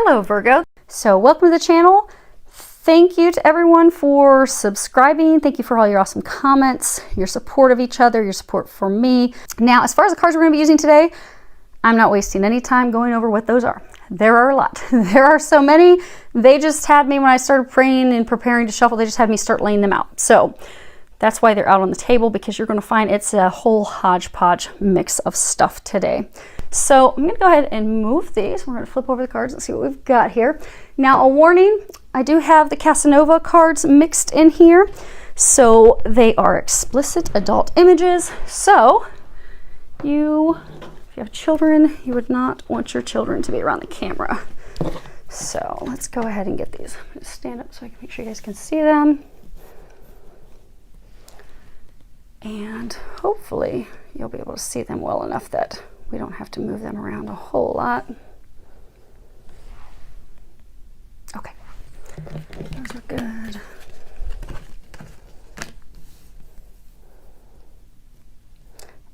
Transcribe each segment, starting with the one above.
Hello Virgo. So welcome to the channel. Thank you to everyone for subscribing. Thank you for all your awesome comments, your support of each other, your support for me. Now, as far as the cards we're going to be using today, I'm not wasting any time going over what those are. There are a lot. There are so many. They just had me, when I started praying and preparing to shuffle, they just had me start laying them out. So that's why they're out on the table, because you're going to find it's a whole hodgepodge mix of stuff today. So I'm going to go ahead and move these. We're going to flip over the cards and see what we've got here. Now, a warning, I do have the Casanova cards mixed in here. So they are explicit adult images. So if you have children, you would not want your children to be around the camera. So let's go ahead and get these. I'm going to stand up so I can make sure you guys can see them. And hopefully you'll be able to see them well enough that we don't have to move them around a whole lot. Okay, those are good.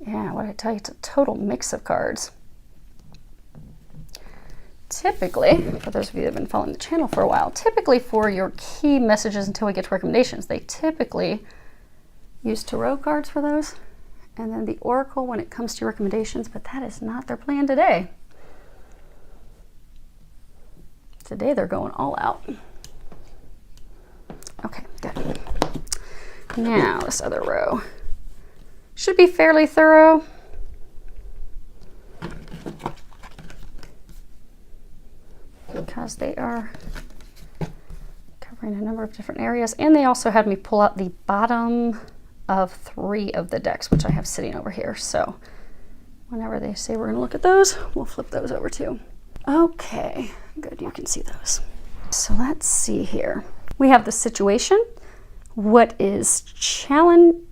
Yeah, what did I tell you? It's a total mix of cards. Typically, for those of you that have been following the channel for a while, typically for your key messages until we get to recommendations, they typically use tarot cards for those, and then the oracle when it comes to recommendations, but that is not their plan today. Today they're going all out. Okay, good. Now this other row should be fairly thorough. Because they are covering a number of different areas, and they also had me pull out the bottom of 3 of the decks, which I have sitting over here. So whenever they say we're going to look at those, we'll flip those over too. Okay, good, you can see those. So let's see here. We have the situation. What is challenging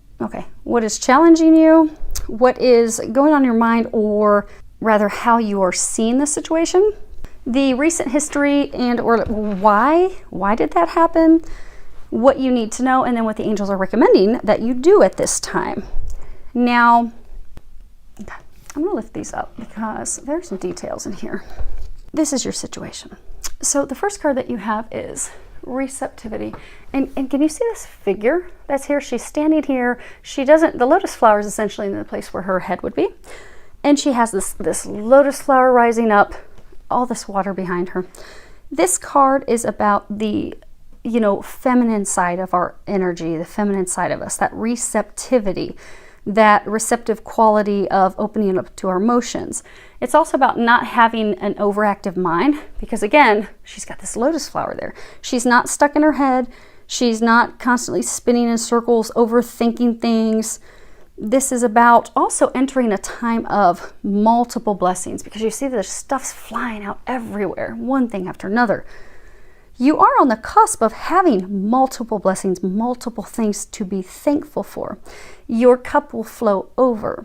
you? What is going on in your mind, or rather how you are seeing the situation? The recent history and or why did that happen? What you need to know, and then what the angels are recommending that you do at this time. Now, I'm going to lift these up because there's some details in here. This is your situation. So the first card that you have is receptivity. And can you see this figure that's here? She's standing here. The lotus flower is essentially in the place where her head would be. And she has this lotus flower rising up, all this water behind her. This card is about the feminine side of our energy, the feminine side of us, that receptivity, that receptive quality of opening up to our emotions. It's also about not having an overactive mind, because again, she's got this lotus flower there. She's not stuck in her head. She's not constantly spinning in circles, overthinking things. This is about also entering a time of multiple blessings, because you see the stuff's flying out everywhere, one thing after another. You are on the cusp of having multiple blessings, multiple things to be thankful for. Your cup will flow over.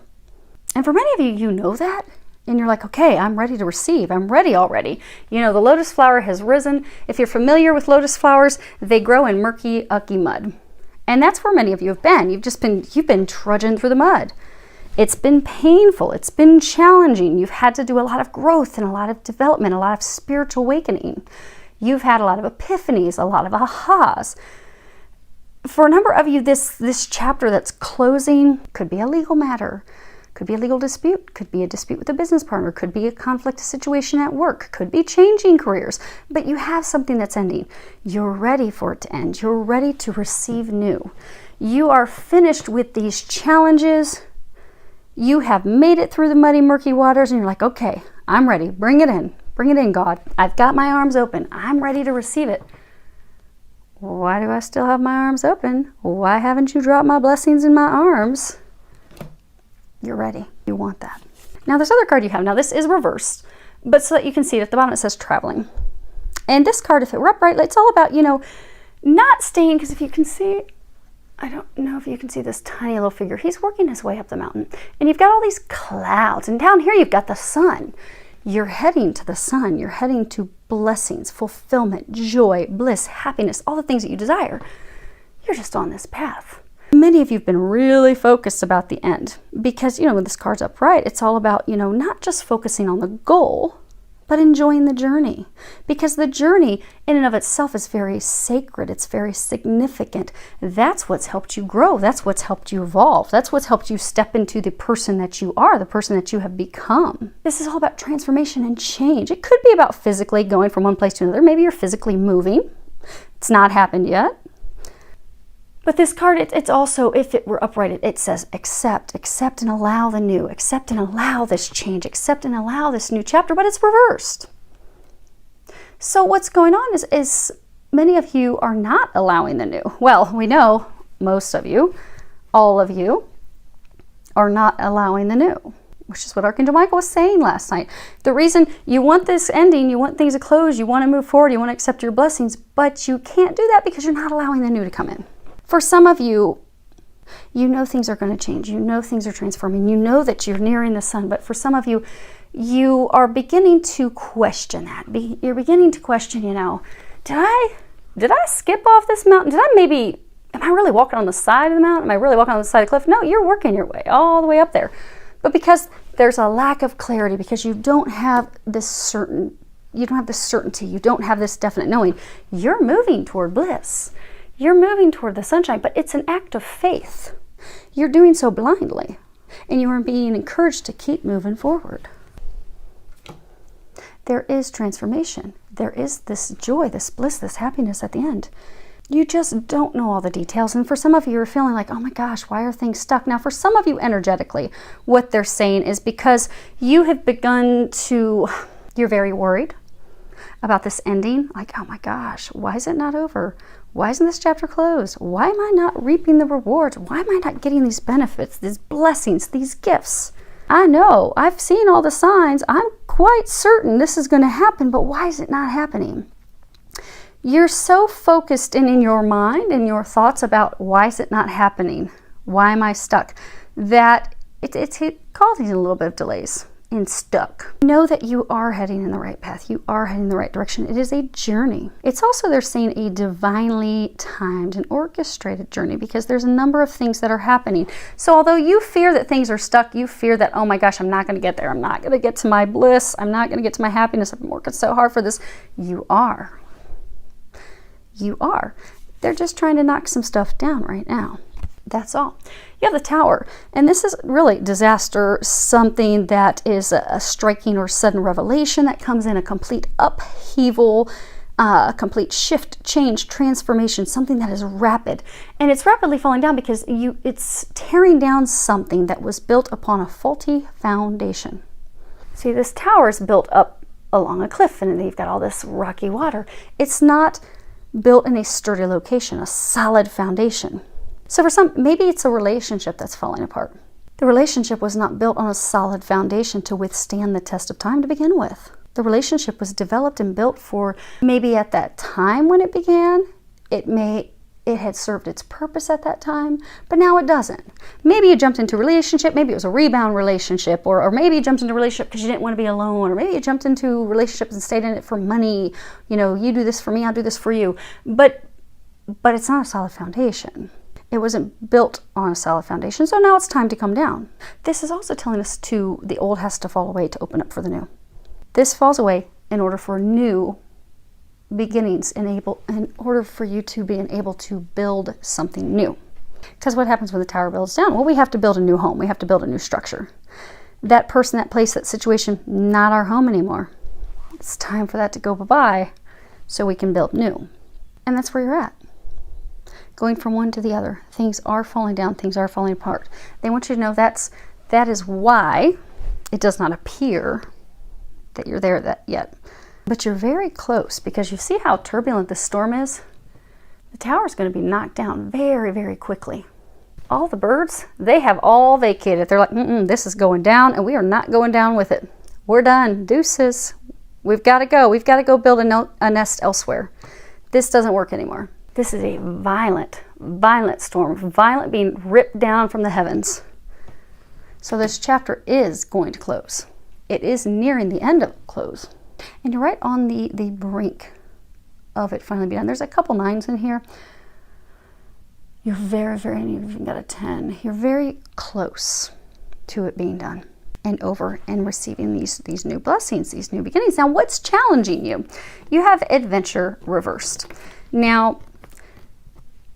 And for many of you, you know that. And you're like, okay, I'm ready to receive. I'm ready already. The lotus flower has risen. If you're familiar with lotus flowers, they grow in murky, ucky mud. And that's where many of you have been. You've been trudging through the mud. It's been painful. It's been challenging. You've had to do a lot of growth and a lot of development, a lot of spiritual awakening. You've had a lot of epiphanies, a lot of ahas. For a number of you, this chapter that's closing could be a legal matter, could be a legal dispute, could be a dispute with a business partner, could be a conflict situation at work, could be changing careers, but you have something that's ending. You're ready for it to end. You're ready to receive new. You are finished with these challenges. You have made it through the muddy, murky waters, and you're like, okay, I'm ready. Bring it in. Bring it in, God. I've got my arms open. I'm ready to receive it. Why do I still have my arms open? Why haven't you dropped my blessings in my arms? You're ready. You want that. Now, this other card you have, now this is reversed, but so that you can see it at the bottom, it says traveling. And this card, if it were upright, it's all about, not staying, because if you can see, I don't know if you can see this tiny little figure. He's working his way up the mountain. And you've got all these clouds, and down here you've got the sun. You're heading to the sun. You're heading to blessings, fulfillment, joy, bliss, happiness, all the things that you desire. You're just on this path. Many of you have been really focused about the end because, when this card's upright, it's all about, not just focusing on the goal, but enjoying the journey, because the journey in and of itself is very sacred. It's very significant. That's what's helped you grow. That's what's helped you evolve. That's what's helped you step into the person that you are, the person that you have become. This is all about transformation and change. It could be about physically going from one place to another. Maybe you're physically moving. It's not happened yet. But this card, it's also, if it were upright, it says accept and allow the new, accept and allow this change, accept and allow this new chapter, but it's reversed. So what's going on is many of you are not allowing the new. Well, we know most of you, all of you, are not allowing the new, which is what Archangel Michael was saying last night. The reason you want this ending, you want things to close, you want to move forward, you want to accept your blessings, but you can't do that because you're not allowing the new to come in. For some of you, you know things are going to change. You know things are transforming. You know that you're nearing the sun. But for some of you, you are beginning to question that. You're beginning to question, did I skip off this mountain? Am I really walking on the side of the mountain? Am I really walking on the side of the cliff? No, you're working your way all the way up there. But because there's a lack of clarity, because you don't have this certainty, you don't have this definite knowing, you're moving toward bliss. You're moving toward the sunshine, but it's an act of faith. You're doing so blindly, and you are being encouraged to keep moving forward. There is transformation. There is this joy, this bliss, this happiness at the end. You just don't know all the details, and for some of you, you're feeling like, oh my gosh, why are things stuck? Now, for some of you energetically, what they're saying is because you have you're very worried about this ending, like, oh my gosh, why is it not over? Why isn't this chapter closed? Why am I not reaping the rewards? Why am I not getting these benefits, these blessings, these gifts? I know, I've seen all the signs. I'm quite certain this is going to happen, but why is it not happening? You're so focused in your mind and your thoughts about why is it not happening? Why am I stuck? That it's causing a little bit of delays and stuck. Know that you are heading in the right path. You are heading in the right direction. It is a journey. It's also, they're saying, a divinely timed and orchestrated journey, because there's a number of things that are happening. So although you fear that things are stuck, you fear that, oh my gosh, I'm not going to get there. I'm not going to get to my bliss. I'm not going to get to my happiness. I've been working so hard for this. You are. You are. They're just trying to knock some stuff down right now. That's all. You have the Tower, and this is really disaster, something that is a striking or sudden revelation that comes in, a complete upheaval, a complete shift, change, transformation, something that is rapid. And it's rapidly falling down because it's tearing down something that was built upon a faulty foundation. See, this tower is built up along a cliff, and you've got all this rocky water. It's not built in a sturdy location, a solid foundation. So for some, maybe it's a relationship that's falling apart. The relationship was not built on a solid foundation to withstand the test of time to begin with. The relationship was developed and built for, maybe at that time when it began, it had served its purpose at that time, but now it doesn't. Maybe you jumped into a relationship, maybe it was a rebound relationship, or maybe you jumped into a relationship because you didn't want to be alone, or maybe you jumped into relationships and stayed in it for money. You do this for me, I'll do this for you. But it's not a solid foundation. It wasn't built on a solid foundation, so now it's time to come down. This is also telling us the old has to fall away to open up for the new. This falls away in order for new beginnings, in order for you to be able to build something new. Because what happens when the tower builds down? Well, we have to build a new home. We have to build a new structure. That person, that place, that situation, not our home anymore. It's time for that to go bye-bye so we can build new. And that's where you're at. Going from one to the other. Things are falling down. Things are falling apart. They want you to know that is why it does not appear that you're there yet. But you're very close, because you see how turbulent this storm is? The tower is going to be knocked down very, very quickly. All the birds, they have all vacated. They're like, this is going down, and we are not going down with it. We're done. Deuces. We've got to go. We've got to go build a nest elsewhere. This doesn't work anymore. This is a violent, violent storm. Violent, being ripped down from the heavens. So this chapter is going to close. It is nearing the end of close. And you're right on the brink of it finally being done. There's a couple 9s in here. You're very, very, and you've even got a 10. You're very close to it being done. and over and receiving these new blessings, these new beginnings. Now, what's challenging you? You have adventure reversed. Now,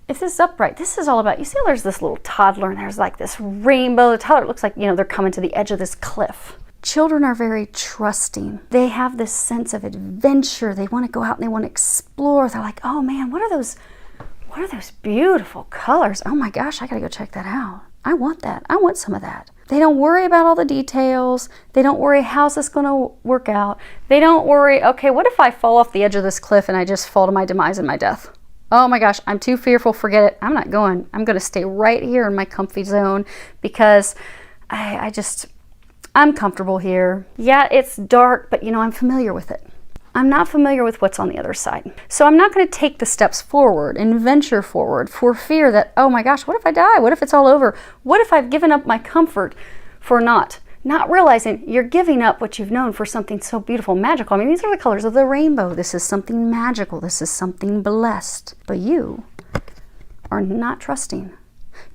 if this is upright, this is all about, you see there's this little toddler and there's like this rainbow. The toddler looks like, they're coming to the edge of this cliff. Children are very trusting. They have this sense of adventure. They want to go out and they want to explore. They're like, oh man, what are those beautiful colors? Oh my gosh, I gotta go check that out. I want that. I want some of that. They don't worry about all the details. They don't worry, how's this going to work out? They don't worry, okay, what if I fall off the edge of this cliff and I just fall to my demise and my death? Oh my gosh, I'm too fearful, forget it. I'm not going. I'm going to stay right here in my comfy zone because I'm comfortable here. Yeah, it's dark, but I'm familiar with it. I'm not familiar with what's on the other side. So I'm not going to take the steps forward and venture forward for fear that, oh my gosh, what if I die? What if it's all over? What if I've given up my comfort for not realizing you're giving up what you've known for something so beautiful, magical. I mean, these are the colors of the rainbow. This is something magical. This is something blessed. But you are not trusting.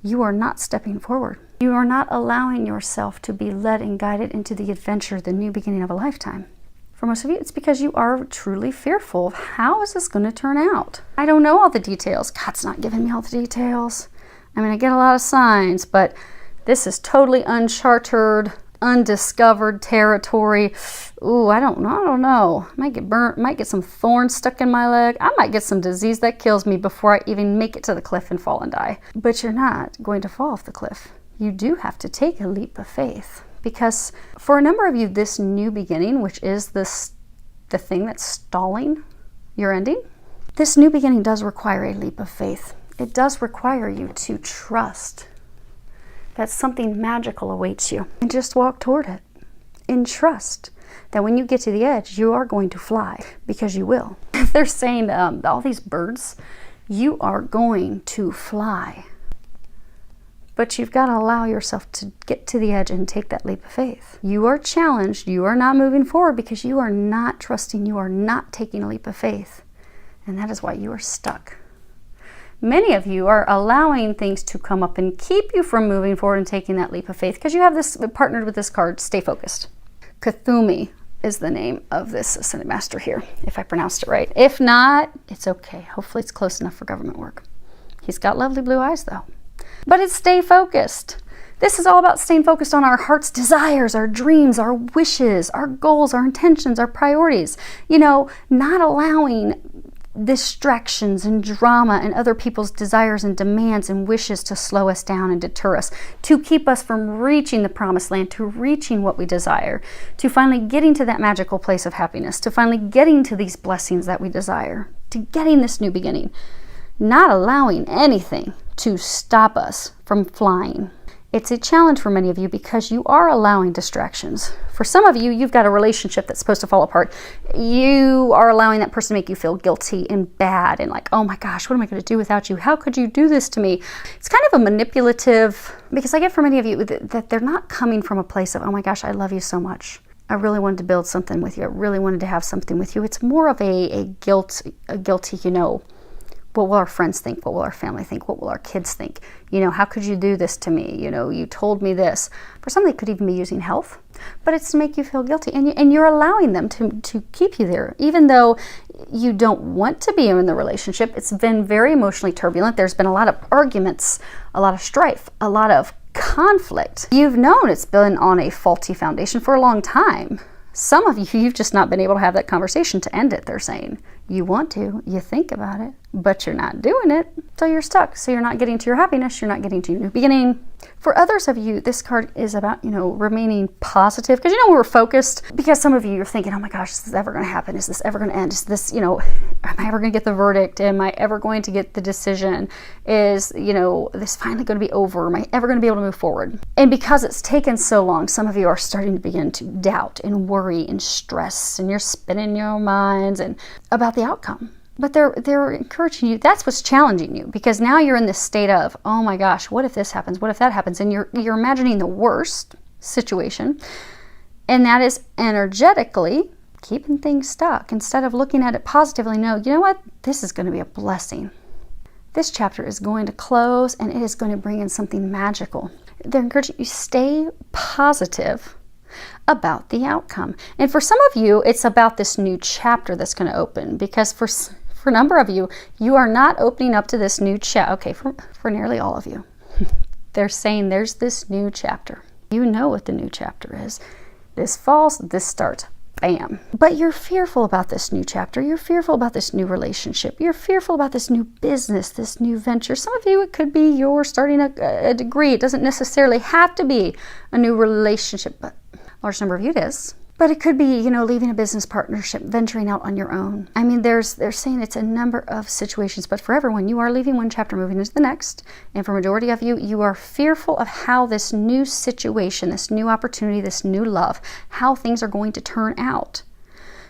You are not stepping forward. You are not allowing yourself to be led and guided into the adventure, the new beginning of a lifetime. For most of you, it's because you are truly fearful of how is this going to turn out? I don't know all the details. God's not giving me all the details. I mean, I get a lot of signs, but this is totally uncharted, undiscovered territory. Ooh, I don't know. Might get burnt, might get some thorns stuck in my leg. I might get some disease that kills me before I even make it to the cliff and fall and die. But you're not going to fall off the cliff. You do have to take a leap of faith. Because for a number of you, this new beginning, which is the thing that's stalling your ending, this new beginning does require a leap of faith. It does require you to trust that something magical awaits you and just walk toward it and trust that when you get to the edge, you are going to fly, because you will. If they're saying all these birds, you are going to fly. But you've got to allow yourself to get to the edge and take that leap of faith. You are challenged. You are not moving forward because you are not trusting. You are not taking a leap of faith. And that is why you are stuck. Many of you are allowing things to come up and keep you from moving forward and taking that leap of faith because you have this partnered with this card, stay focused. Kuthumi is the name of this Ascended Master here, if I pronounced it right. If not, it's okay. Hopefully it's close enough for government work. He's got lovely blue eyes though. But it's stay focused. This is all about staying focused on our heart's desires, our dreams, our wishes, our goals, our intentions, our priorities. Not allowing distractions and drama and other people's desires and demands and wishes to slow us down and deter us, to keep us from reaching the promised land, to reaching what we desire, to finally getting to that magical place of happiness, to finally getting to these blessings that we desire, to getting this new beginning. Not allowing anything to stop us from flying. It's a challenge for many of you because you are allowing distractions. For some of you, you've got a relationship that's supposed to fall apart. You are allowing that person to make you feel guilty and bad and like, oh my gosh, what am I going to do without you? How could you do this to me? It's kind of a manipulative, because I get for many of you that they're not coming from a place of, oh my gosh, I love you so much. I really wanted to build something with you. I really wanted to have something with you. It's more of a guilty, what will our friends think? What will our family think? What will our kids think? How could you do this to me? You told me this. For some, they could even be using health, but it's to make you feel guilty. And you're allowing them to keep you there, even though you don't want to be in the relationship. It's been very emotionally turbulent. There's been a lot of arguments, a lot of strife, a lot of conflict. You've known it's been on a faulty foundation for a long time. Some of you, you've just not been able to have that conversation to end it, they're saying. You want to, you think about it, but you're not doing it, so you're stuck. So you're not getting to your happiness, you're not getting to your new beginning. For others of you, this card is about, remaining positive. Because we're focused, because some of you are thinking, oh my gosh, is this ever going to happen? Is this ever going to end? Is this, am I ever going to get the verdict? Am I ever going to get the decision? Is, this finally going to be over? Am I ever going to be able to move forward? And because it's taken so long, some of you are starting to begin to doubt and worry and stress, and you're spinning your minds and about the outcome. But they're encouraging you. That's what's challenging you, because now you're in this state of, oh my gosh, what if this happens? What if that happens? And you're imagining the worst situation. And that is energetically keeping things stuck. Instead of looking at it positively, no, you know what? This is going to be a blessing. This chapter is going to close and it is going to bring in something magical. They're encouraging you, stay positive. about the outcome. And for some of you, it's about this new chapter that's going to open, because for a number of you, you are not opening up to this new chapter. Okay, for nearly all of you, they're saying there's this new chapter. You know what the new chapter is. This falls, this starts. Bam. But you're fearful about this new chapter. You're fearful about this new relationship. You're fearful about this new business, this new venture. Some of you, it could be you're starting a degree. It doesn't necessarily have to be a new relationship, but a large number of you it is. But it could be, leaving a business partnership, venturing out on your own. I mean, they're saying it's a number of situations, but for everyone, you are leaving one chapter, moving into the next. And for majority of you, you are fearful of how this new situation, this new opportunity, this new love, how things are going to turn out.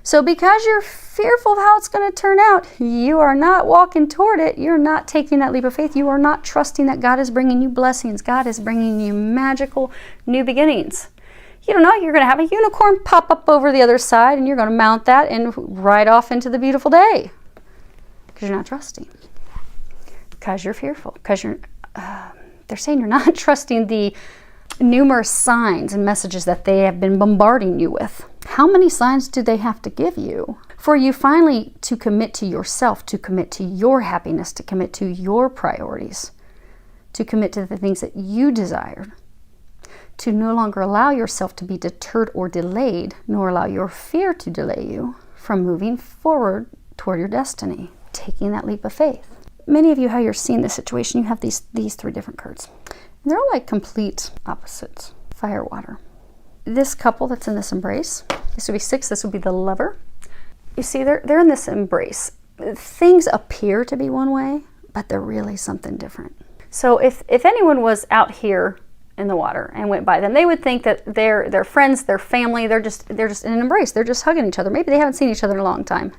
So because you're fearful of how it's going to turn out, you are not walking toward it. You're not taking that leap of faith. You are not trusting that God is bringing you blessings. God is bringing you magical new beginnings. You don't know, you're going to have a unicorn pop up over the other side, and you're going to mount that and ride off into the beautiful day. Because you're not trusting. Because you're fearful. Because they're saying you're not trusting the numerous signs and messages that they have been bombarding you with. How many signs do they have to give you for you finally to commit to yourself, to commit to your happiness, to commit to your priorities, to commit to the things that you desire? To no longer allow yourself to be deterred or delayed, nor allow your fear to delay you from moving forward toward your destiny, taking that leap of faith. Many of you, how you're seeing this situation, you have these three different cards. And they're all like complete opposites. Fire, water. This couple that's in this embrace, this would be 6, this would be the lover. You see, they're in this embrace. Things appear to be one way, but they're really something different. So if anyone was out here in the water and went by them, they would think that they're friends, they're family, they're just in an embrace, they're just hugging each other. Maybe they haven't seen each other in a long time.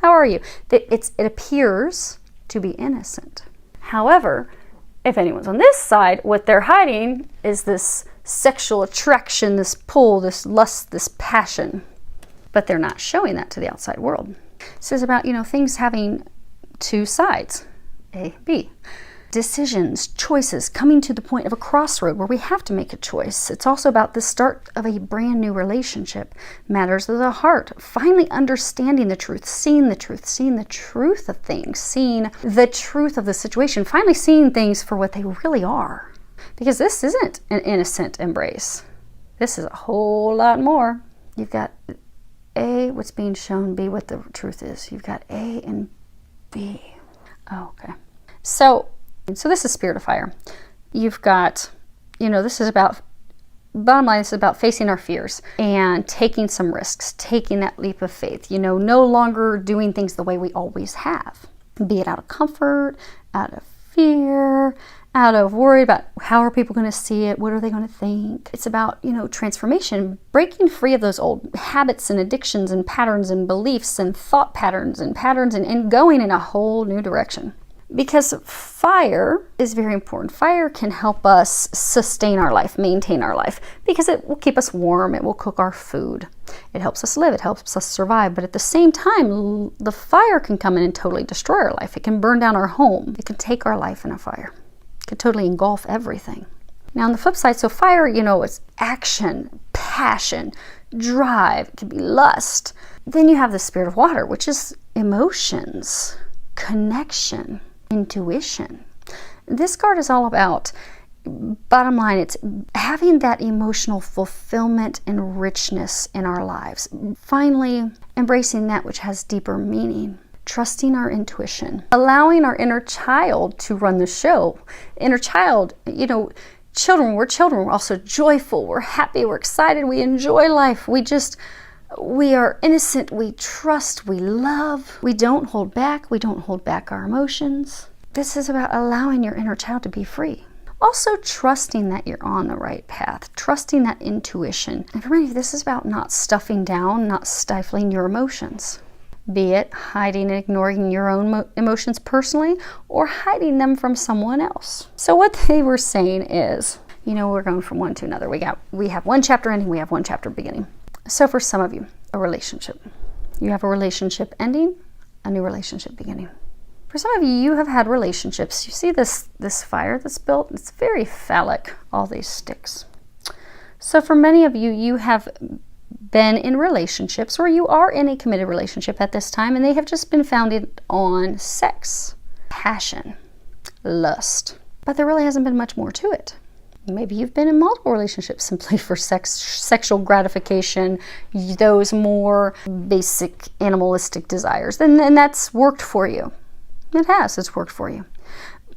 How are you? It appears to be innocent. However, if anyone's on this side, what they're hiding is this sexual attraction, this pull, this lust, this passion. But they're not showing that to the outside world. So it's about, things having two sides, A, B. Decisions, choices, coming to the point of a crossroad where we have to make a choice. It's also about the start of a brand new relationship. Matters of the heart. Finally understanding the truth, seeing the truth of things, seeing the truth of the situation, finally seeing things for what they really are. Because this isn't an innocent embrace. This is a whole lot more. You've got A, what's being shown, B, what the truth is. You've got A and B. Oh, okay. So this is spirit of fire. You've got, this is about, bottom line, this is about facing our fears and taking some risks, taking that leap of faith, no longer doing things the way we always have, be it out of comfort, out of fear, out of worry about how are people going to see it, what are they going to think. It's about, transformation, breaking free of those old habits and addictions and patterns and beliefs and thought patterns and going in a whole new direction. Because fire is very important. Fire can help us sustain our life, maintain our life, because it will keep us warm, it will cook our food. It helps us live, it helps us survive, but at the same time, the fire can come in and totally destroy our life. It can burn down our home. It can take our life in a fire. It can totally engulf everything. Now on the flip side, so fire, it's action, passion, drive, it can be lust. Then you have the spirit of water, which is emotions, connection, intuition. This card is all about, bottom line, it's having that emotional fulfillment and richness in our lives. Finally, embracing that which has deeper meaning. Trusting our intuition. Allowing our inner child to run the show. Inner child, children, we're also joyful, we're happy, we're excited, we enjoy life. We are innocent, we trust, we love, we don't hold back our emotions. This is about allowing your inner child to be free. Also trusting that you're on the right path, trusting that intuition. And for many of you, this is about not stuffing down, not stifling your emotions. Be it hiding and ignoring your own emotions personally or hiding them from someone else. So what they were saying is, we're going from one to another. We have one chapter ending, we have one chapter beginning. So for some of you, a relationship. You have a relationship ending, a new relationship beginning. For some of you, you have had relationships. You see this fire that's built, it's very phallic, all these sticks. So for many of you, you have been in relationships, or you are in a committed relationship at this time, and they have just been founded on sex, passion, lust. But there really hasn't been much more to it. Maybe you've been in multiple relationships simply for sexual gratification, those more basic animalistic desires. And that's worked for you. It has. It's worked for you.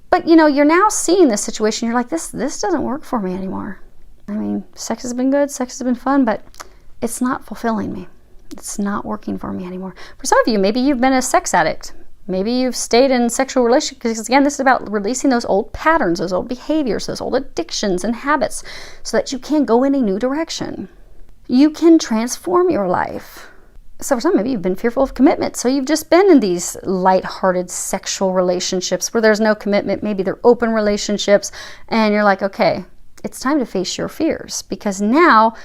But, you're now seeing this situation. You're like, this doesn't work for me anymore. I mean, sex has been good. Sex has been fun, but it's not fulfilling me. It's not working for me anymore. For some of you, maybe you've been a sex addict. Maybe you've stayed in sexual relationships, because again, this is about releasing those old patterns, those old behaviors, those old addictions and habits, so that you can go in a new direction. You can transform your life. So for some, maybe you've been fearful of commitment. So you've just been in these lighthearted sexual relationships where there's no commitment. Maybe they're open relationships, and you're like, okay, it's time to face your fears, because now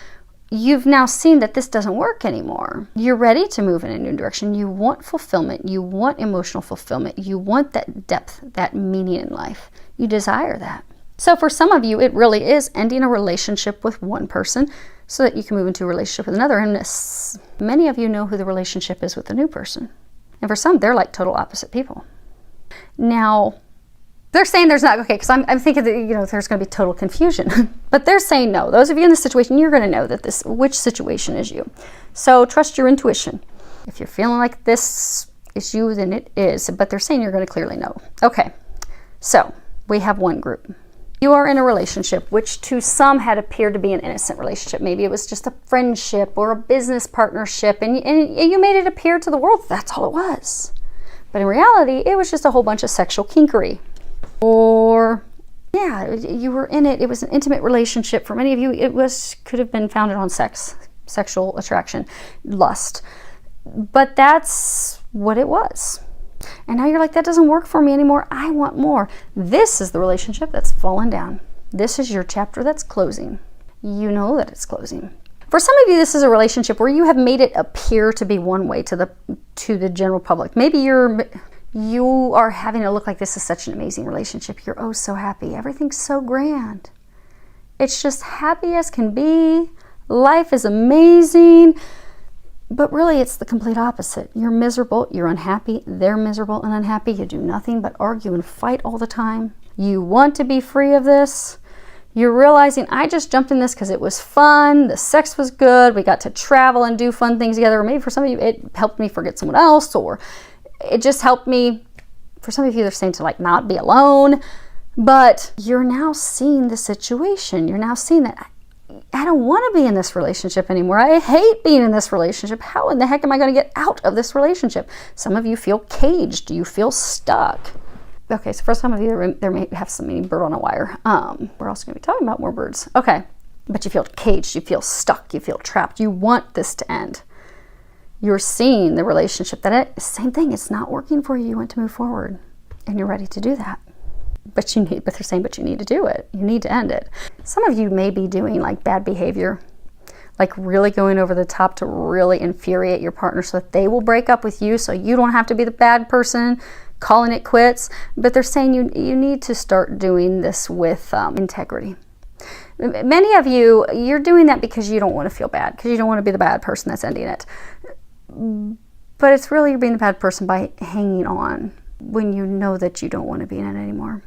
you've now seen that this doesn't work anymore. You're ready to move in a new direction. You want fulfillment. You want emotional fulfillment. You want that depth, that meaning in life. You desire that. So for some of you, it really is ending a relationship with one person so that you can move into a relationship with another. And many of you know who the relationship is with the new person. And for some, they're like total opposite people. Now, they're saying there's not, okay, because I'm thinking that, there's going to be total confusion. But they're saying no. Those of you in this situation, you're going to know that which situation is you. So trust your intuition. If you're feeling like this is you, then it is. But they're saying you're going to clearly know. Okay, so we have one group. You are in a relationship which to some had appeared to be an innocent relationship. Maybe it was just a friendship or a business partnership, and you made it appear to the world that's all it was. But in reality, it was just a whole bunch of sexual kinkery. Or, yeah, you were in it. It was an intimate relationship. For many of you, could have been founded on sex, sexual attraction, lust. But that's what it was. And now you're like, that doesn't work for me anymore. I want more. This is the relationship that's fallen down. This is your chapter that's closing. You know that it's closing. For some of you, this is a relationship where you have made it appear to be one way to the general public. Maybe you are having it look like this is such an amazing relationship. You're oh so happy. Everything's so grand. It's just happy as can be. Life is amazing. But really, it's the complete opposite. You're miserable. You're unhappy. They're miserable and unhappy. You do nothing but argue and fight all the time. You want to be free of this. You're realizing, I just jumped in this because it was fun. The sex was good. We got to travel and do fun things together. Or maybe for some of you, it helped me forget someone else, or it just helped me. For some of you, they're saying to like not be alone. But you're now seeing the situation. You're now seeing that I don't want to be in this relationship anymore. I hate being in this relationship. How in the heck am I going to get out of this relationship? Some of you feel caged. You feel stuck. Okay, so for some of you, there may have some bird on a wire. We're also going to be talking about more birds. Okay, but you feel caged. You feel stuck. You feel trapped. You want this to end. You're seeing the relationship same thing. It's not working for you. You want to move forward, and you're ready to do that. But they're saying, but you need to do it. You need to end it. Some of you may be doing like bad behavior, like really going over the top to really infuriate your partner so that they will break up with you so you don't have to be the bad person calling it quits. But they're saying you need to start doing this with integrity. Many of you, you're doing that because you don't want to feel bad, because you don't want to be the bad person that's ending it. But it's really you're being the bad person by hanging on when you know that you don't want to be in it anymore.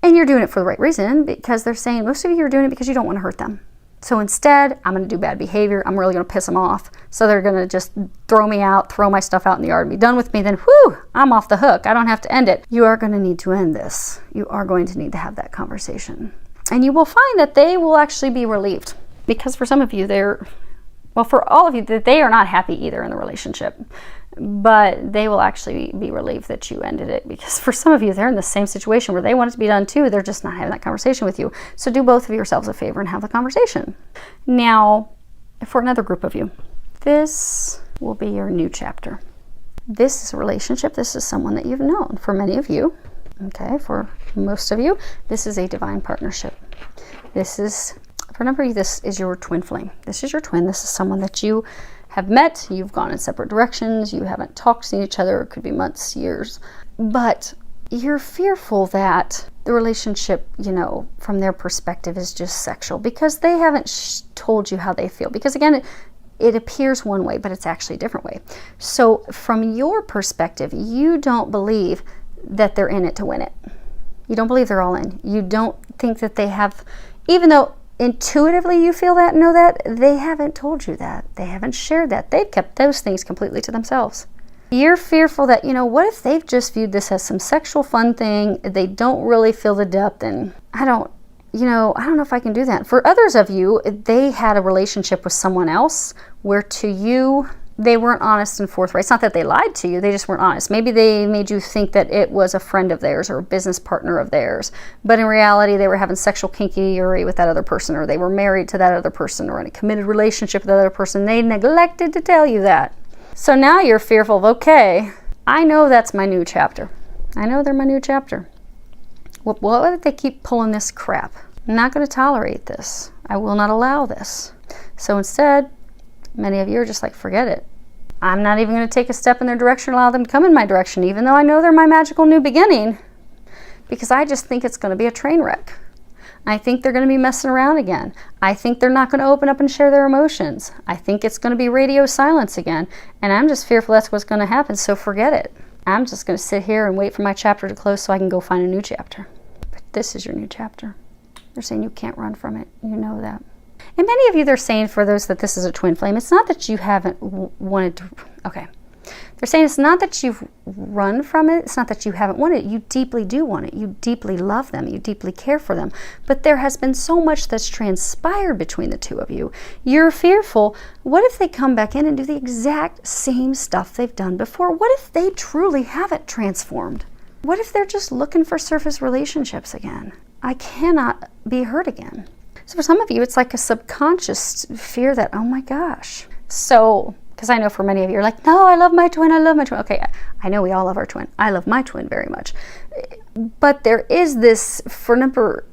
And you're doing it for the right reason, because they're saying most of you are doing it because you don't want to hurt them. So instead, I'm going to do bad behavior. I'm really going to piss them off. So they're going to just throw me out, throw my stuff out in the yard and be done with me. Then, whew, I'm off the hook. I don't have to end it. You are going to need to end this. You are going to need to have that conversation. And you will find that they will actually be relieved. Because for some of you, for all of you, they are not happy either in the relationship. But they will actually be relieved that you ended it, because for some of you, they're in the same situation where they want it to be done too. They're just not having that conversation with you. So do both of yourselves a favor and have the conversation. Now, for another group of you, this will be your new chapter. This is a relationship. This is someone that you've known. For many of you, okay, for most of you, this is a divine partnership. For a number of you, this is your twin flame. This is your twin. This is someone that you have met, you've gone in separate directions, you haven't talked to each other, it could be months, years, but you're fearful that the relationship, from their perspective is just sexual, because they haven't told you how they feel. Because again, it appears one way, but it's actually a different way. So from your perspective, you don't believe that they're in it to win it. You don't believe they're all in. You don't think that they have, even though intuitively you feel that and know that, they haven't told you that. They haven't shared that. They've kept those things completely to themselves. You're fearful that, what if they've just viewed this as some sexual fun thing? They don't really feel the depth, and I don't know if I can do that. For others of you, they had a relationship with someone else where to you, they weren't honest and forthright. It's not that they lied to you, they just weren't honest. Maybe they made you think that it was a friend of theirs or a business partner of theirs, but in reality they were having sexual kinky-ery with that other person, or they were married to that other person, or in a committed relationship with that other person. They neglected to tell you that. So now you're fearful of, okay, I know that's my new chapter. I know they're my new chapter. What if they keep pulling this crap? I'm not going to tolerate this. I will not allow this. So instead, many of you are just like, forget it. I'm not even going to take a step in their direction, allow them to come in my direction, even though I know they're my magical new beginning, because I just think it's going to be a train wreck. I think they're going to be messing around again. I think they're not going to open up and share their emotions. I think it's going to be radio silence again, and I'm just fearful that's what's going to happen, so forget it. I'm just going to sit here and wait for my chapter to close so I can go find a new chapter. But this is your new chapter. They're saying you can't run from it. You know that. And many of you, they're saying, for those that this is a twin flame, it's not that you haven't wanted to, okay. They're saying it's not that you've run from it. It's not that you haven't wanted it. You deeply do want it. You deeply love them. You deeply care for them. But there has been so much that's transpired between the two of you. You're fearful. What if they come back in and do the exact same stuff they've done before? What if they truly haven't transformed? What if they're just looking for surface relationships again? I cannot be hurt again. So for some of you, it's like a subconscious fear that, oh my gosh. So, because I know for many of you, you're like, no, I love my twin, I love my twin. Okay, I know we all love our twin. I love my twin very much. But there is this, for a number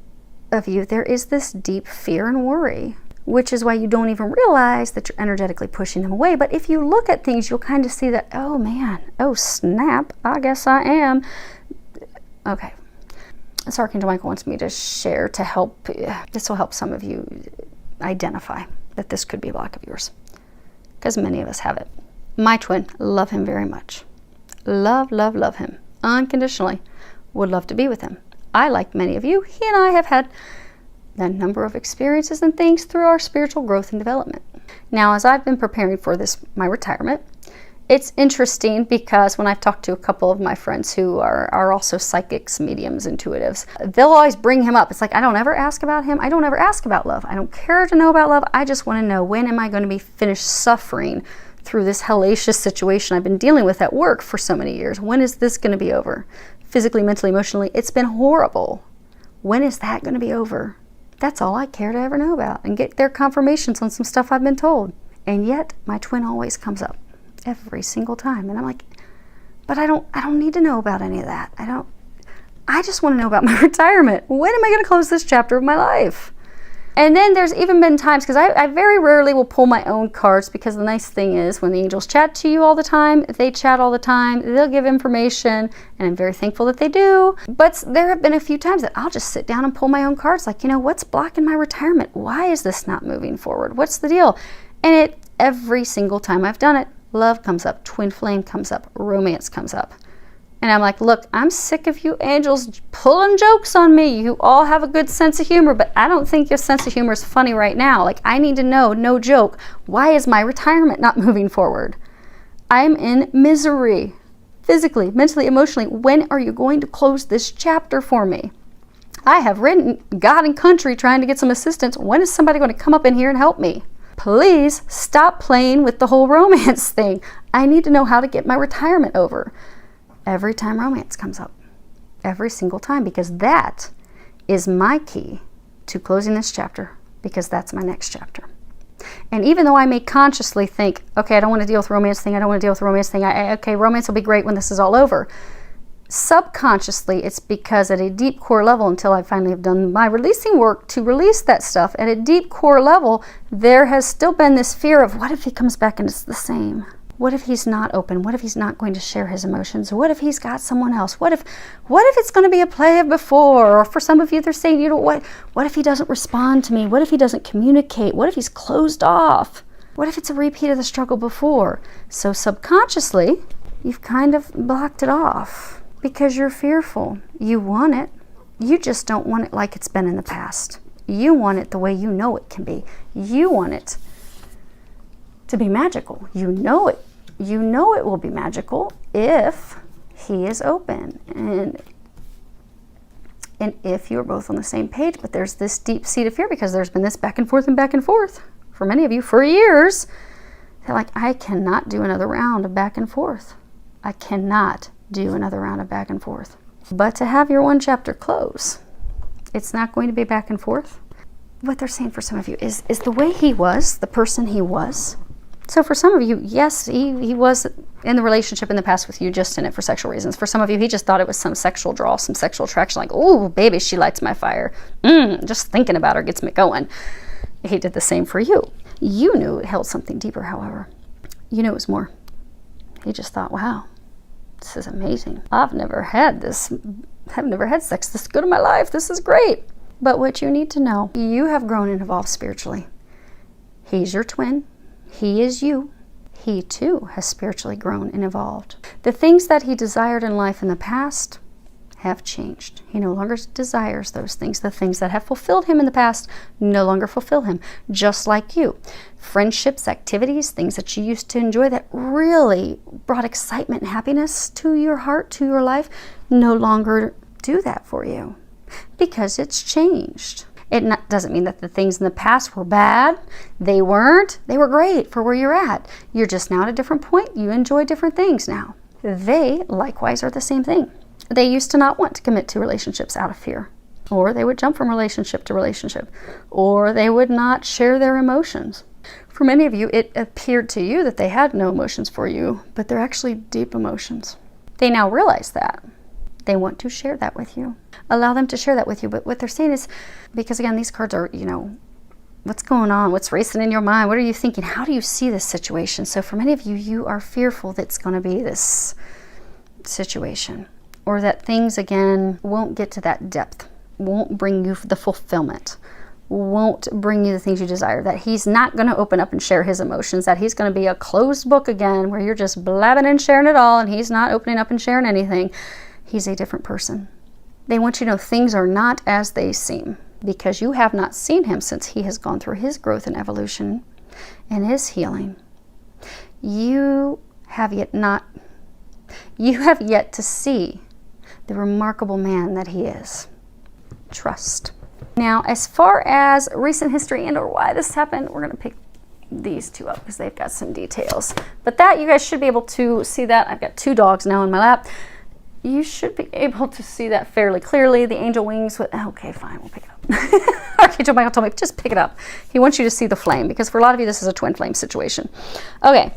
of you, there is this deep fear and worry, which is why you don't even realize that you're energetically pushing them away. But if you look at things, you'll kind of see that, oh man, oh snap, I guess I am. Okay. So Archangel Michael wants me to share to help, this will help some of you identify that this could be a block of yours, because many of us have it. My twin, love him very much. Love, love, love him unconditionally. Would love to be with him. I, like many of you, he and I have had a number of experiences and things through our spiritual growth and development. Now, as I've been preparing for this, my retirement, it's interesting because when I've talked to a couple of my friends who are also psychics, mediums, intuitives, they'll always bring him up. It's like, I don't ever ask about him. I don't ever ask about love. I don't care to know about love. I just want to know, when am I going to be finished suffering through this hellacious situation I've been dealing with at work for so many years? When is this going to be over? Physically, mentally, emotionally, it's been horrible. When is that going to be over? That's all I care to ever know about, and get their confirmations on some stuff I've been told. And yet, my twin always comes up. Every single time. And I'm like, but I don't need to know about any of that. I just want to know about my retirement. When am I going to close this chapter of my life? And then there's even been times, because I very rarely will pull my own cards, because the nice thing is when the angels chat to you all the time, they chat all the time, they'll give information, and I'm very thankful that they do. But there have been a few times that I'll just sit down and pull my own cards, like, what's blocking my retirement? Why is this not moving forward? What's the deal? And every single time I've done it, love comes up, twin flame comes up, romance comes up. And I'm like, look, I'm sick of you angels pulling jokes on me. You all have a good sense of humor, but I don't think your sense of humor is funny right now. Like, I need to know, no joke, why is my retirement not moving forward? I'm in misery, physically, mentally, emotionally. When are you going to close this chapter for me? I have written God and country trying to get some assistance. When is somebody going to come up in here and help me? Please stop playing with the whole romance thing. I need to know how to get my retirement over. Every time romance comes up. Every single time, because that is my key to closing this chapter, because that's my next chapter. And even though I may consciously think, okay, I don't want to deal with romance thing, okay, romance will be great when this is all over. Subconsciously, it's because at a deep core level, until I finally have done my releasing work to release that stuff, at a deep core level, there has still been this fear of, what if he comes back and it's the same? What if he's not open? What if he's not going to share his emotions? What if he's got someone else? What if it's going to be a play of before? Or for some of you, they're saying, what if he doesn't respond to me? What if he doesn't communicate? What if he's closed off? What if it's a repeat of the struggle before? So subconsciously, you've kind of blocked it off because you're fearful. You want it. You just don't want it like it's been in the past. You want it the way you know it can be. You want it to be magical. You know it. You know it will be magical if he is open and if you're both on the same page. But there's this deep-seated fear because there's been this back and forth for many of you for years. They're like, I cannot do another round of back and forth. I cannot do another round of back and forth. But to have your one chapter close, it's not going to be back and forth. What they're saying for some of you is the way he was, the person he was. So for some of you, yes, he was in the relationship in the past with you, just in it for sexual reasons. For some of you, he just thought it was some sexual draw, some sexual attraction, like, oh, baby, she lights my fire. Just thinking about her gets me going. He did the same for you. You knew it held something deeper, however. You knew it was more. He just thought, wow, this is amazing. I've never had sex this good in my life. This is great. But what you need to know, you have grown and evolved spiritually. He's your twin. He is you. He too has spiritually grown and evolved. The things that he desired in life in the past have changed. He no longer desires those things. The things that have fulfilled him in the past no longer fulfill him, just like you. Friendships, activities, things that you used to enjoy that really brought excitement and happiness to your heart, to your life, no longer do that for you because it's changed. It doesn't mean that the things in the past were bad. They weren't. They were great for where you're at. You're just now at a different point. You enjoy different things now. They likewise are the same thing. They used to not want to commit to relationships out of fear, or they would jump from relationship to relationship, or they would not share their emotions. For many of you, it appeared to you that they had no emotions for you, but they're actually deep emotions. They now realize that. They want to share that with you. Allow them to share that with you. But what they're saying is, because again, these cards are, what's going on? What's racing in your mind? What are you thinking? How do you see this situation? So for many of you, you are fearful that it's going to be this situation, or that things, again, won't get to that depth, won't bring you the fulfillment, won't bring you the things you desire, that he's not going to open up and share his emotions, that he's going to be a closed book again, where you're just blabbing and sharing it all, and he's not opening up and sharing anything. He's a different person. They want you to know things are not as they seem, because you have not seen him since he has gone through his growth and evolution and his healing. You have yet to see the remarkable man that he is. Trust. Now, as far as recent history and or why this happened, we're going to pick these two up because they've got some details. But that, you guys should be able to see that. I've got 2 dogs now in my lap. You should be able to see that fairly clearly. The angel wings with, okay, fine, we'll pick it up. Archangel Michael told me, just pick it up. He wants you to see the flame, because for a lot of you, this is a twin flame situation. Okay,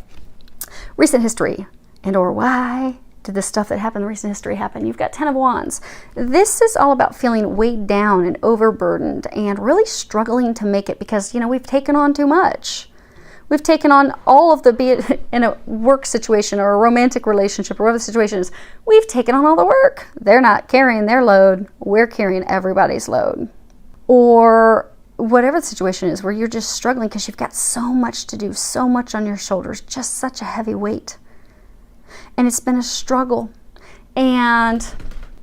recent history and or why did this stuff that happened in recent history happen? You've got 10 of Wands. This is all about feeling weighed down and overburdened and really struggling to make it because, we've taken on too much. We've taken on all of be it in a work situation or a romantic relationship or whatever the situation is, we've taken on all the work. They're not carrying their load. We're carrying everybody's load. Or whatever the situation is where you're just struggling because you've got so much to do, so much on your shoulders, just such a heavy weight. And it's been a struggle. And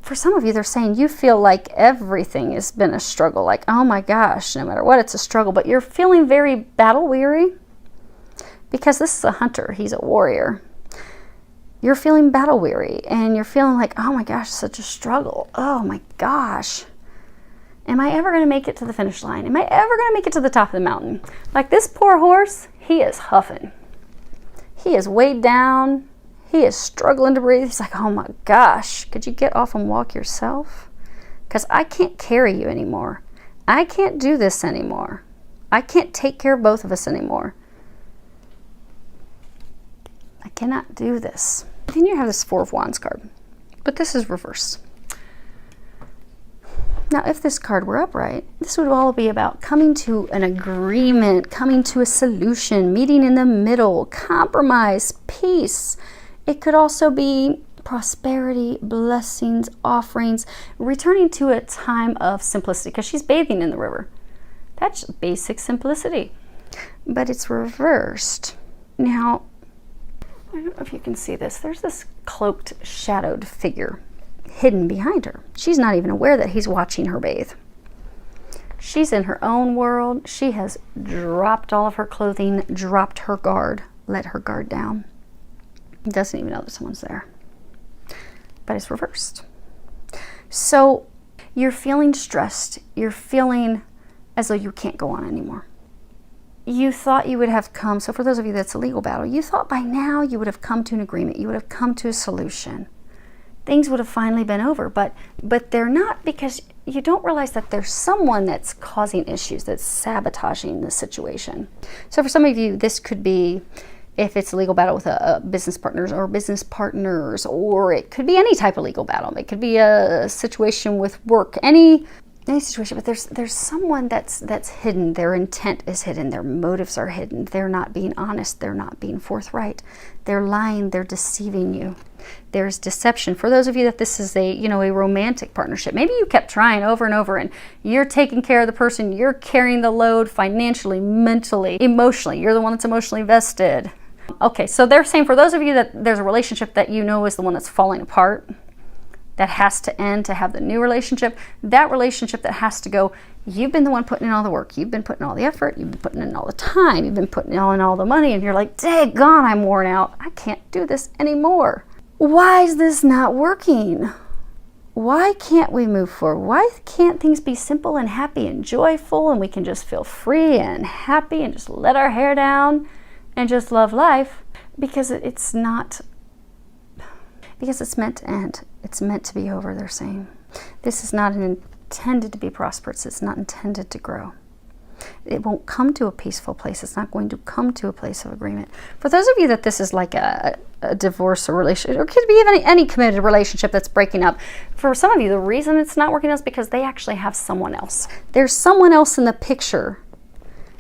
for some of you, they're saying you feel like everything has been a struggle. Like, oh my gosh, no matter what, it's a struggle. But you're feeling very battle weary. Because this is a hunter, he's a warrior. You're feeling battle weary and you're feeling like, oh my gosh, such a struggle. Oh my gosh. Am I ever going to make it to the finish line? Am I ever going to make it to the top of the mountain? Like this poor horse, he is huffing. He is weighed down. He is struggling to breathe. He's like, oh my gosh, could you get off and walk yourself? Because I can't carry you anymore. I can't do this anymore. I can't take care of both of us anymore. I cannot do this. Then you have this 4 of Wands card, but this is reversed. Now, if this card were upright, this would all be about coming to an agreement, coming to a solution, meeting in the middle, compromise, peace. It could also be prosperity, blessings, offerings, returning to a time of simplicity, because she's bathing in the river. That's basic simplicity. but it's reversed. Now, I don't know if you can see this. There's this cloaked, shadowed figure hidden behind her. She's not even aware that he's watching her bathe. She's in her own world. She has dropped all of her clothing, dropped her guard, let her guard down. Doesn't even know that someone's there. But it's reversed. So you're feeling stressed. You're feeling as though you can't go on anymore. You thought you would have come, so for those of you that's a legal battle, you thought by now you would have come to an agreement. You would have come to a solution. Things would have finally been over, but they're not, because you don't realize that there's someone that's causing issues, that's sabotaging the situation. So for some of you, this could be, if it's a legal battle with a business partners or business partners, or it could be any type of legal battle. It could be a situation with work, any situation, but there's someone that's hidden. Their intent is hidden. Their motives are hidden. They're not being honest. They're not being forthright. They're lying. They're deceiving you. There's deception. For those of you that this is a romantic partnership, maybe you kept trying over and over, and you're taking care of the person. You're carrying the load financially, mentally, emotionally. You're the one that's emotionally vested. Okay, so they're saying for those of you that there's a relationship that you know is the one that's falling apart, that has to end to have the new relationship, that relationship that has to go, you've been the one putting in all the work, you've been putting all the effort, you've been putting in all the time, you've been putting in all the money, and you're like, daggone, I'm worn out. I can't do this anymore. Why is this not working? Why can't we move forward? Why can't things be simple and happy and joyful, and we can just feel free and happy and just let our hair down and just love life? Because it's not, because it's meant to end. It's meant to be over, they're saying. This is not intended to be prosperous. It's not intended to grow. It won't come to a peaceful place. It's not going to come to a place of agreement. For those of you that this is like a divorce or relationship, or it could be even any committed relationship that's breaking up, for some of you, the reason it's not working out is because they actually have someone else. There's someone else in the picture.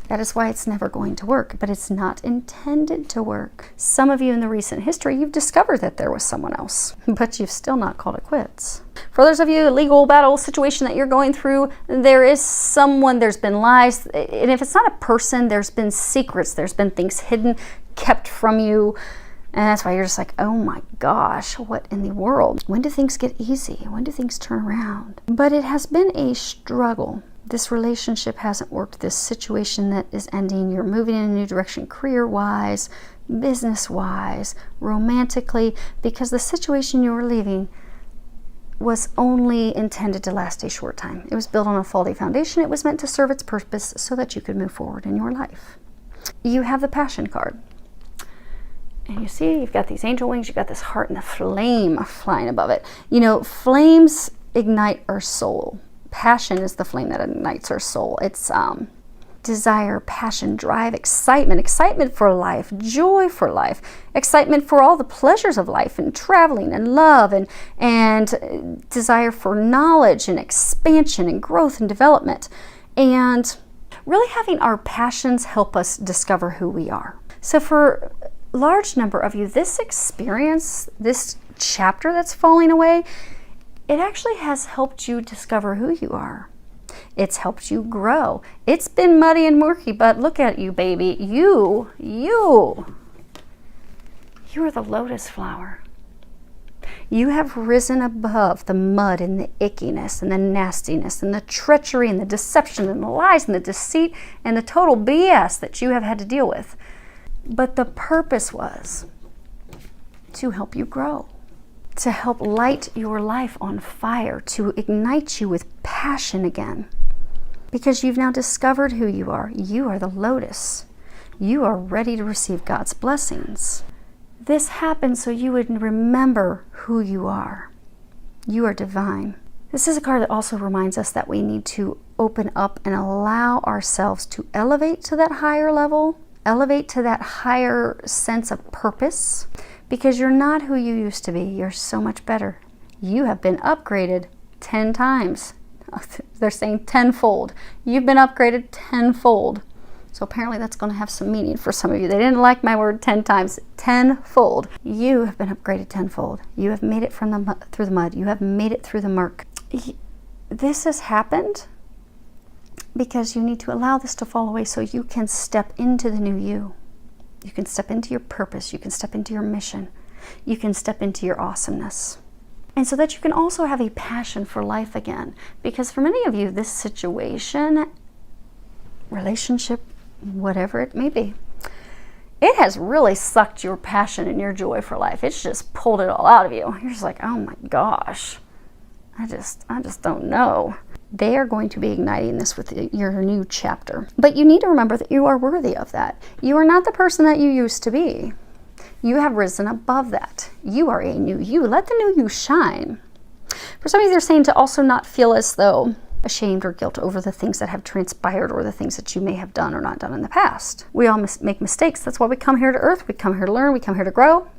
That is why it's never going to work, but it's not intended to work. Some of you in the recent history, you've discovered that there was someone else, but you've still not called it quits. For those of you, a legal battle situation that you're going through, there is someone, there's been lies, and if it's not a person, there's been secrets, there's been things hidden, kept from you, and that's why you're just like, oh my gosh, what in the world? When do things get easy? When do things turn around? But it has been a struggle. This relationship hasn't worked. This situation that is ending, you're moving in a new direction, career-wise, business-wise, romantically, because the situation you were leaving was only intended to last a short time. It was built on a faulty foundation. It was meant to serve its purpose so that you could move forward in your life. You have the Passion card. And you see, you've got these angel wings, you've got this heart and the flame flying above it. You know, flames ignite our soul. Passion is the flame that ignites our soul. It's desire, passion, drive, excitement for life, joy for life, excitement for all the pleasures of life, and traveling and love, and desire for knowledge and expansion and growth and development. And really having our passions help us discover who we are. So for a large number of you, this experience, this chapter that's falling away, it actually has helped you discover who you are. It's helped you grow. It's been muddy and murky, but look at you, baby. You are the lotus flower. You have risen above the mud and the ickiness and the nastiness and the treachery and the deception and the lies and the deceit and the total BS that you have had to deal with. But the purpose was to help you grow, to help light your life on fire, to ignite you with passion again. Because you've now discovered who you are. You are the lotus. You are ready to receive God's blessings. This happened so you would remember who you are. You are divine. This is a card that also reminds us that we need to open up and allow ourselves to elevate to that higher level, elevate to that higher sense of purpose. Because you're not who you used to be. You're so much better. You have been upgraded 10 times. They're saying tenfold. You've been upgraded tenfold. So apparently that's going to have some meaning for some of you. They didn't like my word 10 times. Tenfold. You have been upgraded tenfold. You have made it through the mud. You have made it through the murk. This has happened because you need to allow this to fall away so you can step into the new you. You can step into your purpose. You can step into your mission. You can step into your awesomeness. And so that you can also have a passion for life again. Because for many of you, this situation, relationship, whatever it may be, it has really sucked your passion and your joy for life. It's just pulled it all out of you. You're just like, oh my gosh, I just don't know. They are going to be igniting this with your new chapter. But you need to remember that you are worthy of that. You are not the person that you used to be. You have risen above that. You are a new you. Let the new you shine. For some of you, they're saying to also not feel as though ashamed or guilt over the things that have transpired or the things that you may have done or not done in the past. We all make mistakes. That's why we come here to earth. We come here to learn. We come here to grow.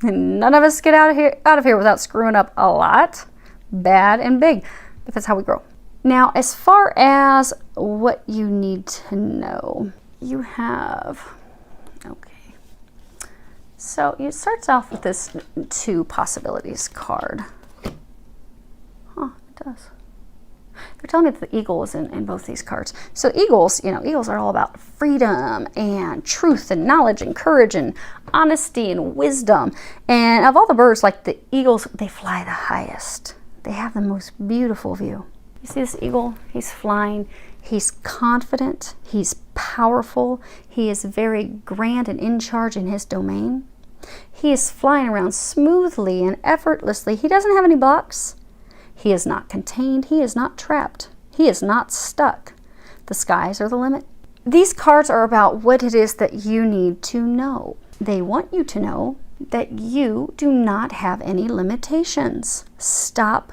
And none of us get out of here without screwing up a lot, bad and big. But that's how we grow. Now, as far as what you need to know, you have, okay. So it starts off with this 2 possibilities card. Huh, it does. They're telling me that the eagle is in both these cards. So eagles, eagles are all about freedom and truth and knowledge and courage and honesty and wisdom. And of all the birds, like the eagles, they fly the highest. They have the most beautiful view. You see this eagle? He's flying. He's confident. He's powerful. He is very grand and in charge in his domain. He is flying around smoothly and effortlessly. He doesn't have any blocks. He is not contained. He is not trapped. He is not stuck. The skies are the limit. These cards are about what it is that you need to know. They want you to know that you do not have any limitations. Stop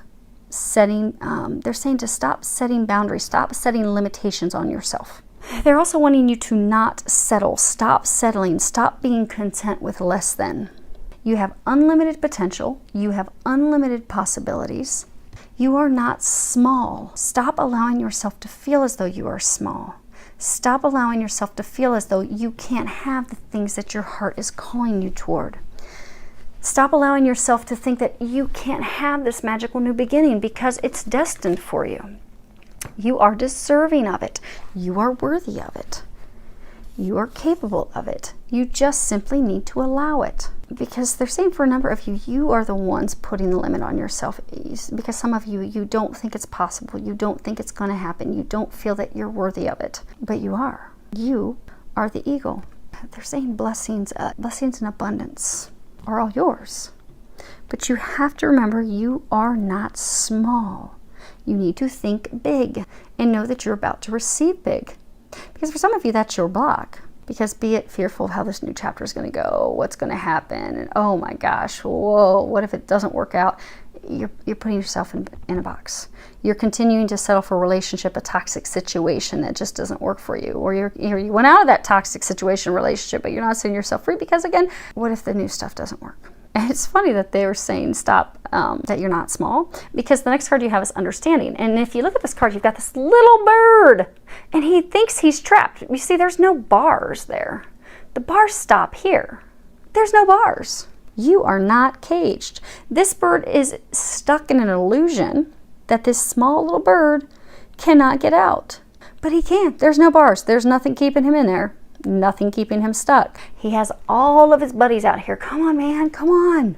setting, they're saying to stop setting boundaries, stop setting limitations on yourself. They're also wanting you to not settle, stop settling, stop being content with less than. You have unlimited potential, you have unlimited possibilities. You are not small. Stop allowing yourself to feel as though you are small. Stop allowing yourself to feel as though you can't have the things that your heart is calling you toward. Stop allowing yourself to think that you can't have this magical new beginning because it's destined for you. You are deserving of it. You are worthy of it. You are capable of it. You just simply need to allow it. Because they're saying for a number of you, you are the ones putting the limit on yourself. Because some of you, you don't think it's possible. You don't think it's going to happen. You don't feel that you're worthy of it. But you are. You are the eagle. They're saying blessings in abundance are all yours. But you have to remember you are not small. You need to think big and know that you're about to receive big. Because for some of you, that's your block. Because be it fearful of how this new chapter is going to go, what's going to happen, and oh my gosh, whoa, what if it doesn't work out? You're putting yourself in a box. You're continuing to settle for a relationship, a toxic situation that just doesn't work for you. Or you went out of that toxic situation, relationship, but you're not setting yourself free because, again, what if the new stuff doesn't work? And it's funny that they were saying stop, that you're not small, because the next card you have is understanding. And if you look at this card, you've got this little bird, and he thinks he's trapped. You see, there's no bars there. The bars stop here. There's no bars. You are not caged. This bird is stuck in an illusion that this small little bird cannot get out. But he can't. There's no bars. There's nothing keeping him in there. Nothing keeping him stuck. He has all of his buddies out here. Come on, man. Come on.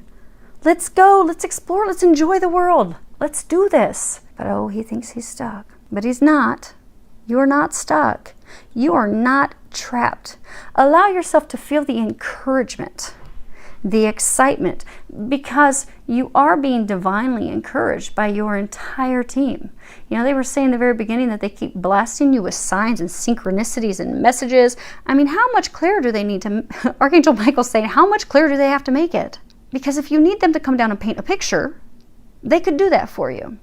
Let's go. Let's explore. Let's enjoy the world. Let's do this. But oh, he thinks he's stuck. But he's not. You are not stuck. You are not trapped. Allow yourself to feel the encouragement, the excitement, because you are being divinely encouraged by your entire team. You know, they were saying in the very beginning that they keep blasting you with signs and synchronicities and messages. I mean, how much clearer do they need to, Archangel Michael's saying, how much clearer do they have to make it? Because if you need them to come down and paint a picture, they could do that for you.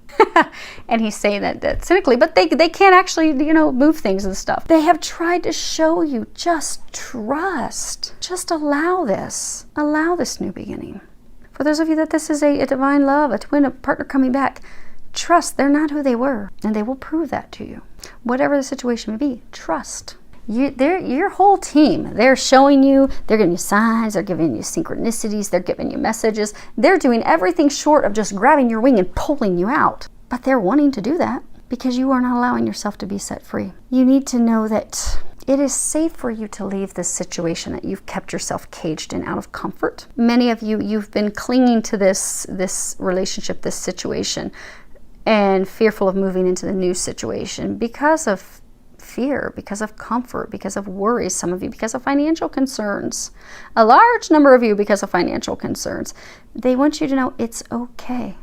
And he's saying that cynically, but they can't actually, move things and stuff. They have tried to show you, just trust. Just allow this new beginning. For those of you that this is a divine love, a twin, a partner coming back, trust they're not who they were, and they will prove that to you. Whatever the situation may be, trust. Your whole team, they're showing you, they're giving you signs, they're giving you synchronicities, they're giving you messages. They're doing everything short of just grabbing your wing and pulling you out. But they're wanting to do that. because you are not allowing yourself to be set free. You need to know that it is safe for you to leave this situation that you've kept yourself caged in out of comfort. Many of you, you've been clinging to this relationship, this situation, and fearful of moving into the new situation because of fear, because of comfort, because of worries, some of you because of financial concerns, a large number of you because of financial concerns. They want you to know it's okay.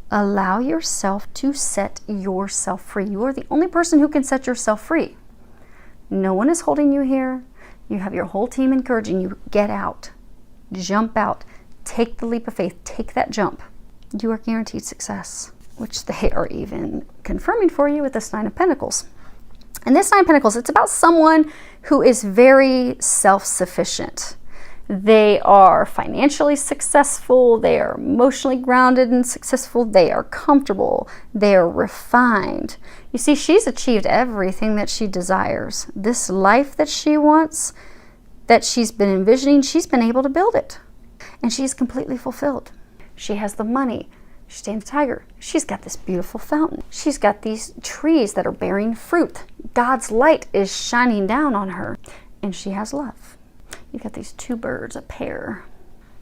Allow yourself to set yourself free. You are the only person who can set yourself free. No one is holding you here. You have your whole team encouraging you. Get out. Jump out. Take the leap of faith. Take that jump. You are guaranteed success, which they are even confirming for you with this Nine of Pentacles. And this Nine of Pentacles, it's about someone who is very self-sufficient. They are financially successful. They are emotionally grounded and successful. They are comfortable. They are refined. You see, she's achieved everything that she desires. This life that she wants, that she's been envisioning, she's been able to build it. And she's completely fulfilled. She has the money. She's tamed a tiger. She's got this beautiful fountain. She's got these trees that are bearing fruit. God's light is shining down on her. And she has love. You've got these two birds, a pair.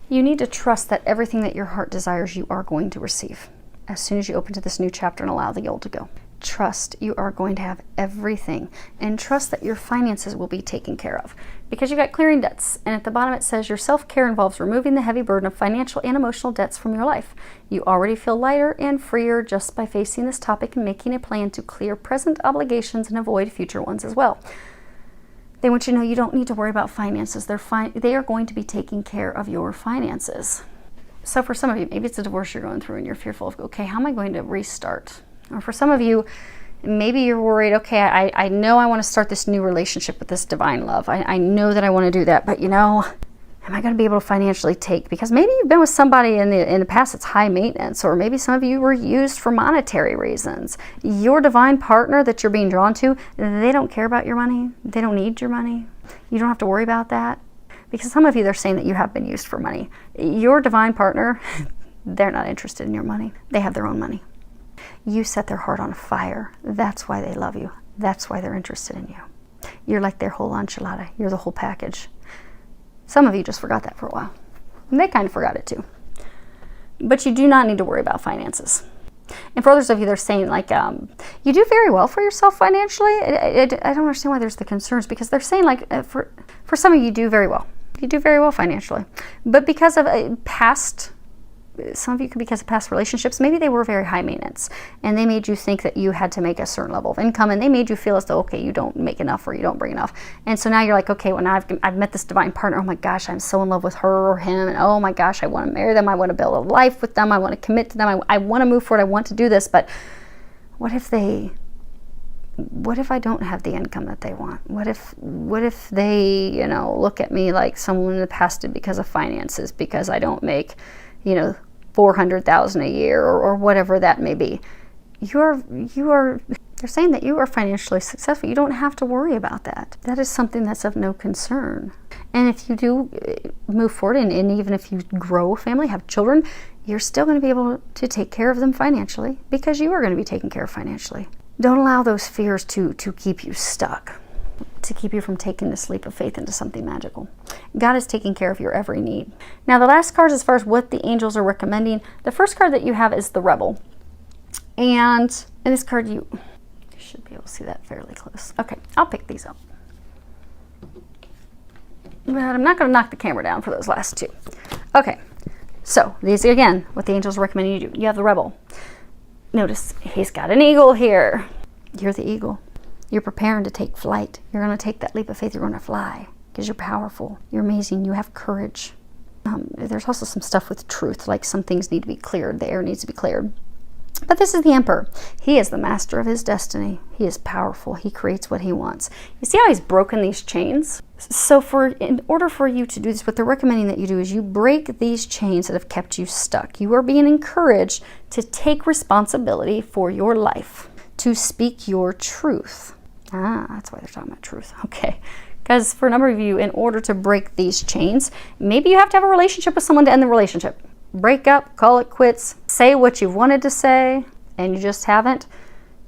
You need to trust that everything that your heart desires, you are going to receive. As soon as you open to this new chapter and allow the old to go. Trust you are going to have everything. And trust that your finances will be taken care of. Because you've got clearing debts. And at the bottom it says your self-care involves removing the heavy burden of financial and emotional debts from your life. You already feel lighter and freer just by facing this topic and making a plan to clear present obligations and avoid future ones as well. They want you to know you don't need to worry about finances. They are going to be taking care of your finances. So for some of you, maybe it's a divorce you're going through and you're fearful of, okay, how am I going to restart? Or for some of you, maybe you're worried, okay, I know I want to start this new relationship with this divine love. I know that I want to do that, but you know, am I going to be able to financially take? Because maybe you've been with somebody in the past that's high maintenance, or maybe some of you were used for monetary reasons. Your divine partner that you're being drawn to, they don't care about your money. They don't need your money. You don't have to worry about that. Because some of you, they're saying that you have been used for money. Your divine partner, they're not interested in your money. They have their own money. You set their heart on fire. That's why they love you. That's why they're interested in you. You're like their whole enchilada. You're the whole package. Some of you just forgot that for a while. And they kind of forgot it too. But you do not need to worry about finances. And for others of you, they're saying like, you do very well for yourself financially. I don't understand why there's the concerns, because they're saying like, for some of you, you do very well. You do very well financially. But because of some of you could, because of past relationships, maybe they were very high maintenance and they made you think that you had to make a certain level of income, and they made you feel as though, okay, you don't make enough or you don't bring enough. And so now you're like, okay, well now I've met this divine partner. Oh my gosh, I'm so in love with her or him. And oh my gosh, I want to marry them. I want to build a life with them. I want to commit to them. I want to move forward. I want to do this. But what if I don't have the income that they want? What if they, look at me like someone in the past did because of finances, because I don't make, $400,000 a year or whatever that may be. They're saying that you are financially successful. You don't have to worry about that. That is something that's of no concern. And if you do move forward, and even if you grow a family, have children, you're still going to be able to take care of them financially, because you are going to be taken care of financially. Don't allow those fears to keep you stuck, to keep you from taking this leap of faith into something magical. God is taking care of your every need. Now, the last card, as far as what the angels are recommending, the first card that you have is the Rebel. And in this card, you should be able to see that fairly close. Okay, I'll pick these up. But I'm not going to knock the camera down for those last two. Okay, so these again, what the angels are recommending you do. You have the Rebel. Notice he's got an eagle here. You're the eagle. You're preparing to take flight. You're going to take that leap of faith. You're going to fly because you're powerful. You're amazing. You have courage. There's also some stuff with truth, like some things need to be cleared. The air needs to be cleared. But this is the Emperor. He is the master of his destiny. He is powerful. He creates what he wants. You see how he's broken these chains? So in order for you to do this, what they're recommending that you do is you break these chains that have kept you stuck. You are being encouraged to take responsibility for your life, to speak your truth. That's why they're talking about truth. Okay. Because for a number of you, in order to break these chains, maybe you have to have a relationship with someone to end the relationship. Break up, call it quits, say what you wanted to say, and you just haven't.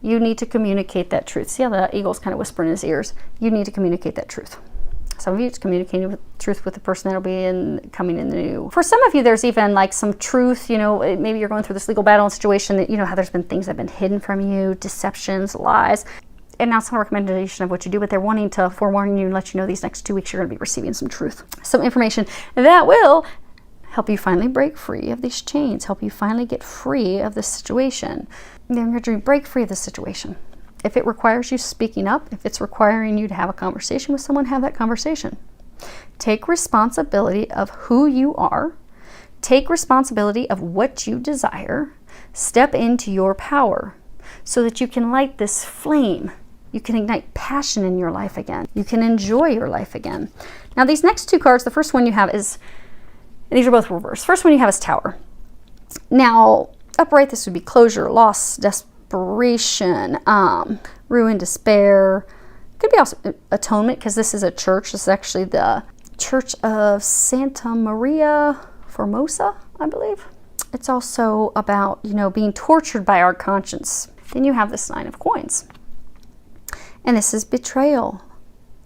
You need to communicate that truth. See how the eagle's kind of whispering in his ears? You need to communicate that truth. Some of you, it's communicating with truth with the person that'll be coming in the new. For some of you, there's even like some truth, you know, maybe you're going through this legal battle and situation that, you know, how there's been things that have been hidden from you, deceptions, lies. And now it's not a recommendation of what you do, but they're wanting to forewarn you and let you know these next 2 weeks you're going to be receiving some truth, some information that will help you finally break free of these chains, help you finally get free of this situation. Then you're going to break free of this situation. If it requires you speaking up, if it's requiring you to have a conversation with someone, have that conversation. Take responsibility of who you are. Take responsibility of what you desire. Step into your power so that you can light this flame. You can ignite passion in your life again. You can enjoy your life again. Now, these next 2 cards, the first one you have is, these are both reversed. First one you have is Tower. Now, upright, this would be closure, loss, desperation, ruin, despair. Could be also atonement, because this is a church. This is actually the Church of Santa Maria Formosa, I believe. It's also about, you know, being tortured by our conscience. Then you have this 9 of coins. And this is betrayal.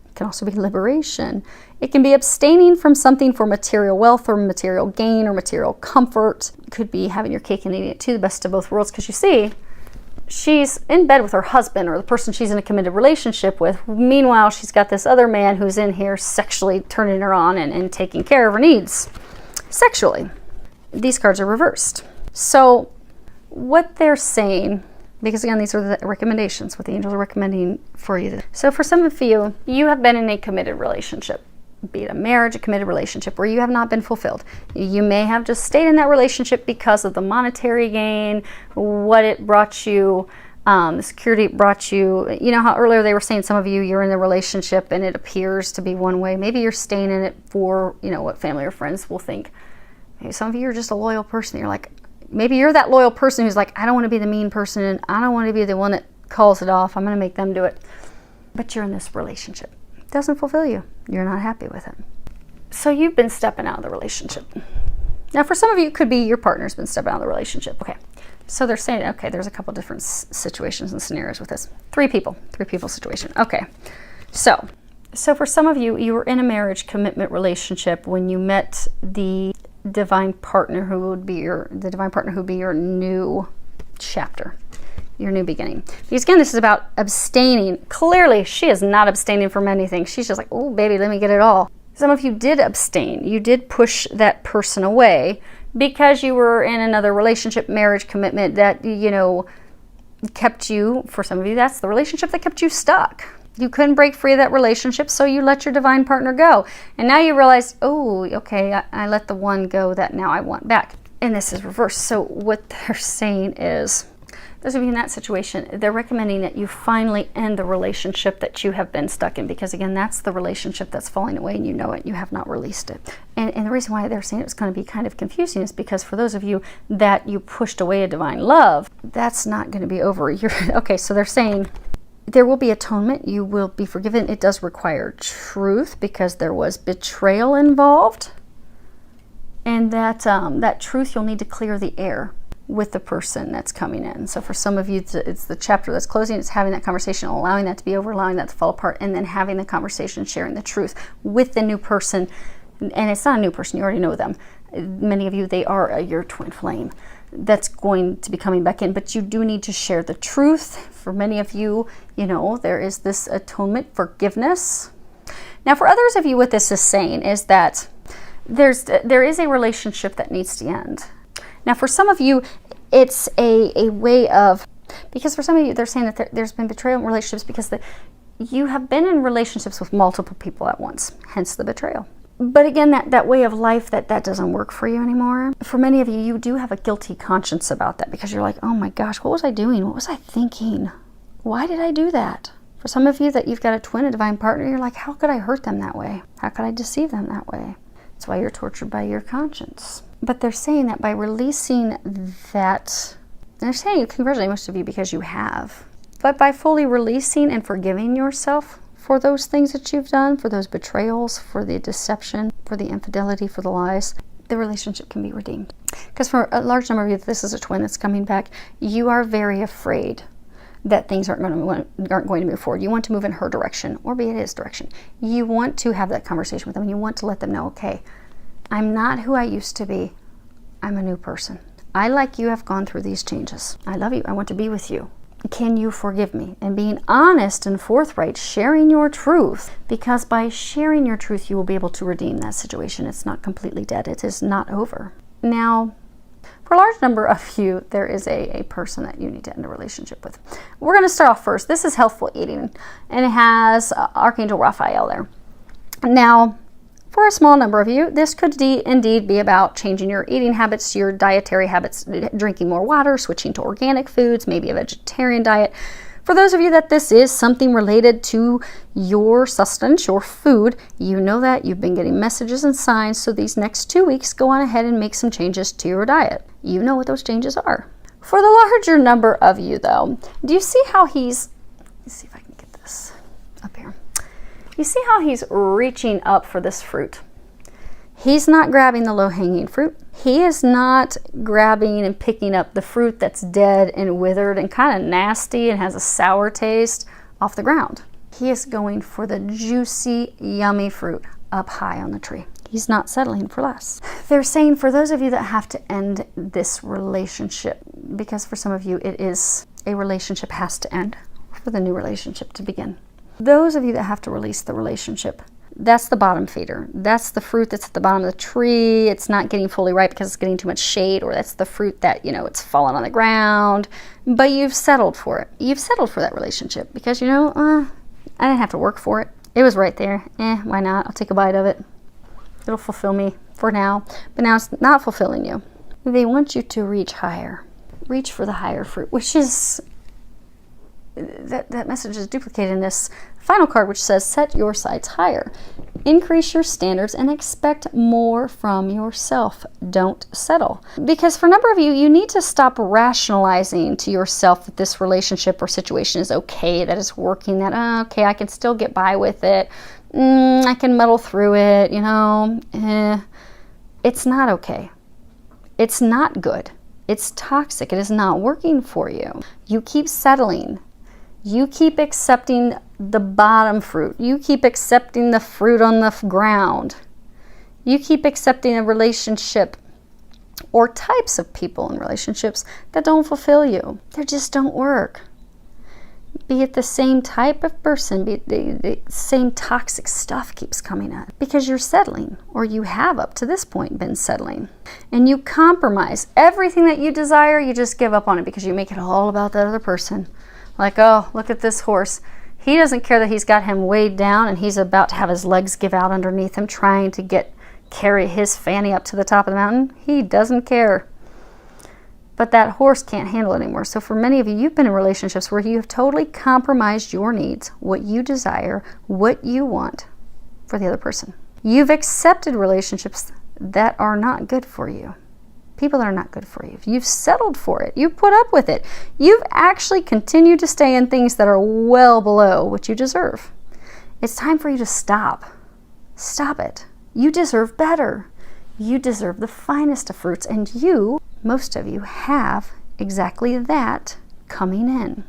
It can also be liberation. It can be abstaining from something for material wealth or material gain or material comfort. It could be having your cake and eating it too, the best of both worlds, because you see, she's in bed with her husband or the person she's in a committed relationship with. Meanwhile, she's got this other man who's in here sexually turning her on and taking care of her needs sexually. These cards are reversed. So what they're saying, because again, these are the recommendations, what the angels are recommending for you. So for some of you, you have been in a committed relationship, be it a marriage, a committed relationship, where you have not been fulfilled. You may have just stayed in that relationship because of the monetary gain, what it brought you, the security it brought you. You know how earlier they were saying some of you, you're in the relationship and it appears to be one way. Maybe you're staying in it for, you know, what family or friends will think. Maybe some of you are just a loyal person. You're like, maybe you're that loyal person who's like, I don't want to be the mean person and I don't want to be the one that calls it off. I'm going to make them do it. But you're in this relationship. It doesn't fulfill you. You're not happy with it. So you've been stepping out of the relationship. Now, for some of you, it could be your partner's been stepping out of the relationship. Okay. So they're saying, okay, there's a couple different situations and scenarios with this. Three people situation. Okay. So for some of you, you were in a marriage commitment relationship when you met the divine partner who would be your new chapter, your new beginning. Because again, this is about abstaining. Clearly, she is not abstaining from anything. She's just like, oh, baby, let me get it all. Some of you did abstain. You did push that person away because you were in another relationship, marriage commitment that, you know, kept you, for some of you, that's the relationship that kept you stuck. You couldn't break free of that relationship, so you let your divine partner go. And now you realize, oh, okay, I let the one go that now I want back. And this is reversed. So what they're saying is, those of you in that situation, they're recommending that you finally end the relationship that you have been stuck in. Because again, that's the relationship that's falling away and you know it, you have not released it. And the reason why they're saying it's going to be kind of confusing is because for those of you that you pushed away a divine love, that's not going to be over. Okay, so they're saying, there will be atonement. You will be forgiven. It does require truth because there was betrayal involved. And that truth, you'll need to clear the air with the person that's coming in. So for some of you, it's the chapter that's closing. It's having that conversation, allowing that to be over, allowing that to fall apart, and then having the conversation, sharing the truth with the new person. And it's not a new person. You already know them. Many of you, they are your twin flame that's going to be coming back in, but you do need to share the truth. For many of you, you know, there is this atonement, forgiveness. Now, for others of you, what this is saying is that there is a relationship that needs to end. Now, for some of you, it's a way of, because for some of you, they're saying that there's been betrayal in relationships because you have been in relationships with multiple people at once, hence the betrayal. But again, that way of life, that doesn't work for you anymore. For many of you, you do have a guilty conscience about that because you're like, oh my gosh, what was I doing? What was I thinking? Why did I do that? For some of you that you've got a twin, a divine partner, you're like, how could I hurt them that way? How could I deceive them that way? That's why you're tortured by your conscience. But they're saying that by releasing that, and they're saying, congratulate most of you because you have, but by fully releasing and forgiving yourself for those things that you've done, for those betrayals, for the deception, for the infidelity, for the lies, the relationship can be redeemed. Because for a large number of you, this is a twin that's coming back, you are very afraid that things aren't going to move forward. You want to move in her direction, or be it his direction. You want to have that conversation with them. You want to let them know, okay, I'm not who I used to be. I'm a new person. I, like you, have gone through these changes. I love you. I want to be with you. Can you forgive me? And being honest and forthright, sharing your truth, because by sharing your truth, you will be able to redeem that situation. It's not completely dead. It is not over. Now, for a large number of you, there is a person that you need to end a relationship with. We're going to start off first. This is healthful eating, and it has Archangel Raphael there. Now, for a small number of you, this could indeed be about changing your eating habits, your dietary habits, drinking more water, switching to organic foods, maybe a vegetarian diet. For those of you that this is something related to your sustenance, your food, you know that you've been getting messages and signs. So these next 2 weeks, go on ahead and make some changes to your diet. You know what those changes are. For the larger number of you, though, do you see how let's see if I can get this up here. You see how he's reaching up for this fruit? He's not grabbing the low-hanging fruit. He is not grabbing and picking up the fruit that's dead and withered and kind of nasty and has a sour taste off the ground. He is going for the juicy, yummy fruit up high on the tree. He's not settling for less. They're saying for those of you that have to end this relationship, because for some of you it is a relationship has to end for the new relationship to begin. Those of you that have to release the relationship, that's the bottom feeder. That's the fruit that's at the bottom of the tree. It's not getting fully ripe because it's getting too much shade, or that's the fruit that, it's fallen on the ground. But you've settled for it. You've settled for that relationship because, I didn't have to work for it. It was right there. Why not? I'll take a bite of it. It'll fulfill me for now. But now it's not fulfilling you. They want you to reach higher. Reach for the higher fruit, which is... That message is duplicated in this final card, which says set your sights higher, increase your standards, and expect more from yourself. Don't settle, because for a number of you, you need to stop rationalizing to yourself that this relationship or situation is okay, that it's working, that okay, I can still get by with it, I can muddle through it, it's not okay. It's not good. It's toxic. It is not working for you. You keep settling. You keep accepting the bottom fruit. You keep accepting the fruit on the ground. You keep accepting a relationship or types of people in relationships that don't fulfill you. They just don't work. Be it the same type of person, be it the same toxic stuff keeps coming up because you're settling, or you have up to this point been settling. And you compromise. Everything that you desire, you just give up on it because you make it all about that other person. Like, oh, look at this horse. He doesn't care that he's got him weighed down and he's about to have his legs give out underneath him, trying to carry his fanny up to the top of the mountain. He doesn't care. But that horse can't handle it anymore. So for many of you, you've been in relationships where you have totally compromised your needs, what you desire, what you want for the other person. You've accepted relationships that are not good for you. People that are not good for you. You've settled for it. You've put up with it. You've actually continued to stay in things that are well below what you deserve. It's time for you to stop. Stop it. You deserve better. You deserve the finest of fruits, and most of you have exactly that coming in.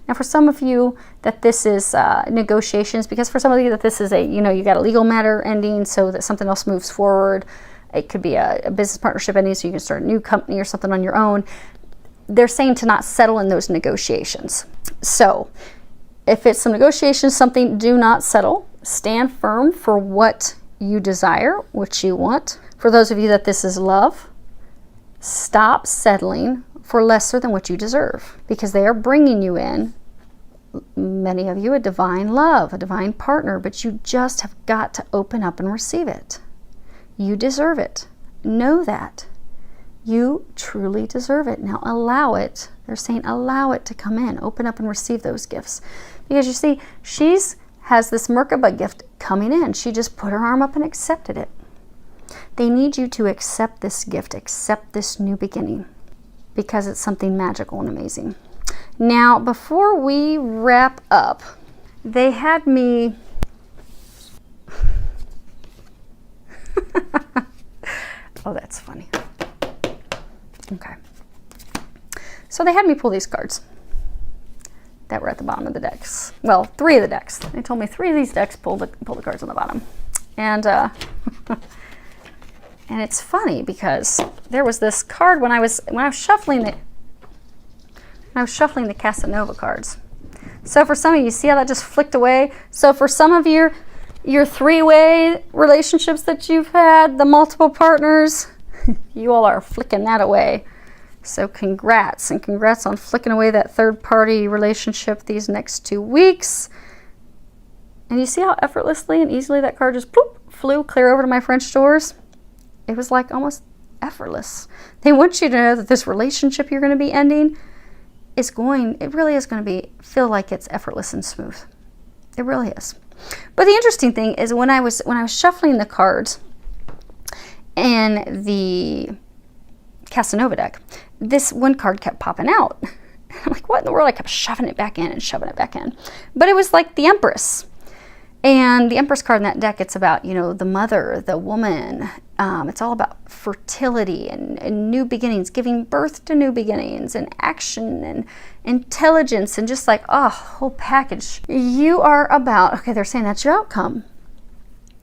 Now, for some of you that this is negotiations, because for some of you that this is you got a legal matter ending so that something else moves forward. It could be a business partnership ending so you can start a new company or something on your own. They're saying to not settle in those negotiations. So if it's some negotiations, something, do not settle. Stand firm for what you desire, what you want. For those of you that this is love, stop settling for lesser than what you deserve, because they are bringing you in, many of you, a divine love, a divine partner, but you just have got to open up and receive it. You deserve it. Know that. You truly deserve it. Now allow it. They're saying allow it to come in. Open up and receive those gifts. Because you see, has this Merkaba gift coming in. She just put her arm up and accepted it. They need you to accept this gift, accept this new beginning, because it's something magical and amazing. Now, before we wrap up, they had me... Oh, that's funny. Okay. So they had me pull these cards. ever at the bottom of the decks. Well, 3 of the decks. They told me 3 of these decks pull the cards on the bottom. And and it's funny because there was this card when I was shuffling the Casanova cards. So for some of you, see how that just flicked away? So for some of your 3-way relationships that you've had, the multiple partners, you all are flicking that away. So congrats, and congrats on flicking away that third-party relationship these next 2 weeks. And you see how effortlessly and easily that card just poof, flew clear over to my French doors? It was like almost effortless. They want you to know that this relationship you're going to be ending it really is going to feel like it's effortless and smooth. It really is. But the interesting thing is when I was shuffling the cards in the Casanova deck, this one card kept popping out. I'm like, what in the world? I kept shoving it back in and shoving it back in. But it was like the Empress. And the Empress card in that deck, it's about, the mother, the woman. It's all about fertility and new beginnings, giving birth to new beginnings and action and intelligence and just like, whole package. You are about, okay, they're saying that's your outcome.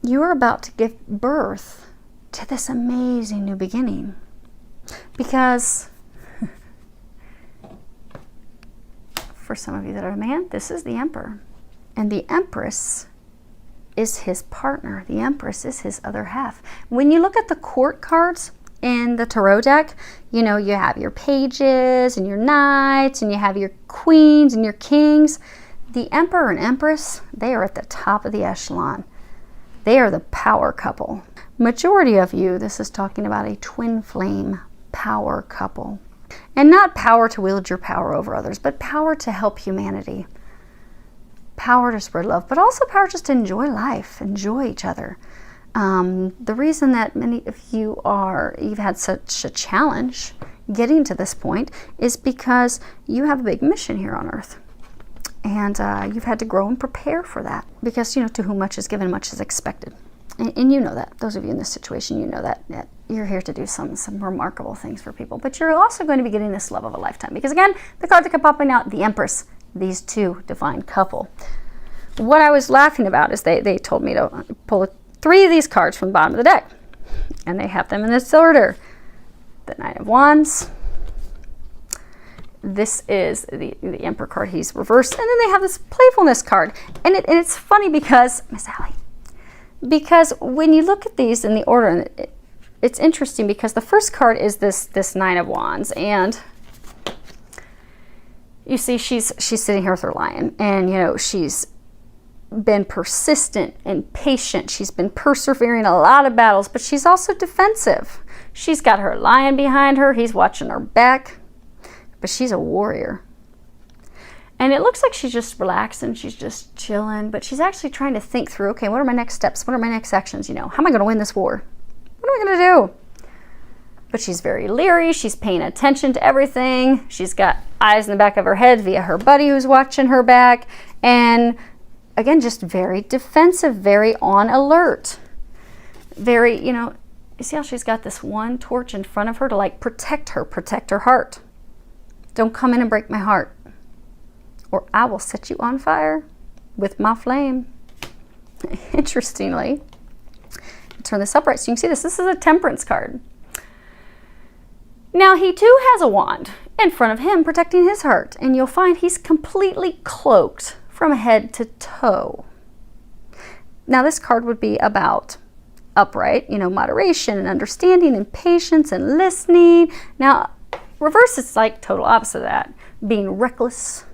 You are about to give birth to this amazing new beginning. Because for some of you that are a man, this is the Emperor. And the Empress is his partner. The Empress is his other half. When you look at the court cards in the tarot deck, you have your pages and your knights and you have your queens and your kings. The Emperor and Empress, they are at the top of the echelon. They are the power couple. Majority of you, this is talking about a twin flame power couple. And not power to wield your power over others, but power to help humanity. Power to spread love, but also power just to enjoy life, enjoy each other. The reason that many of you've had such a challenge getting to this point is because you have a big mission here on Earth. And you've had to grow and prepare for that. Because, to whom much is given, much is expected. And you know that. Those of you in this situation, you know that you're here to do some remarkable things for people. But you're also going to be getting this love of a lifetime. Because again, the card that kept popping out, the Empress, these two divine couple. What I was laughing about is they told me to pull 3 of these cards from the bottom of the deck. And they have them in this order. The Knight of Wands. This is the Emperor card. He's reversed. And then they have this playfulness card. And it's funny because, Miss Allie, because when you look at these in the order, it's interesting because the first card is this Nine of Wands. And you see she's sitting here with her lion. And, she's been persistent and patient. She's been persevering a lot of battles, but she's also defensive. She's got her lion behind her. He's watching her back. But she's a warrior. And it looks like she's just relaxing. She's just chilling. But she's actually trying to think through, okay, what are my next steps? What are my next actions? How am I going to win this war? What am I going to do? But she's very leery. She's paying attention to everything. She's got eyes in the back of her head via her buddy who's watching her back. And again, just very defensive, very on alert. Very, you see how she's got this one torch in front of her to protect her heart. Don't come in and break my heart, or I will set you on fire with my flame. Interestingly, turn this upright so you can see this. This is a Temperance card. Now, he too has a wand in front of him protecting his heart, and you'll find he's completely cloaked from head to toe. Now, this card would be about upright, moderation and understanding and patience and listening. Now, reverse is like total opposite of that. Being reckless,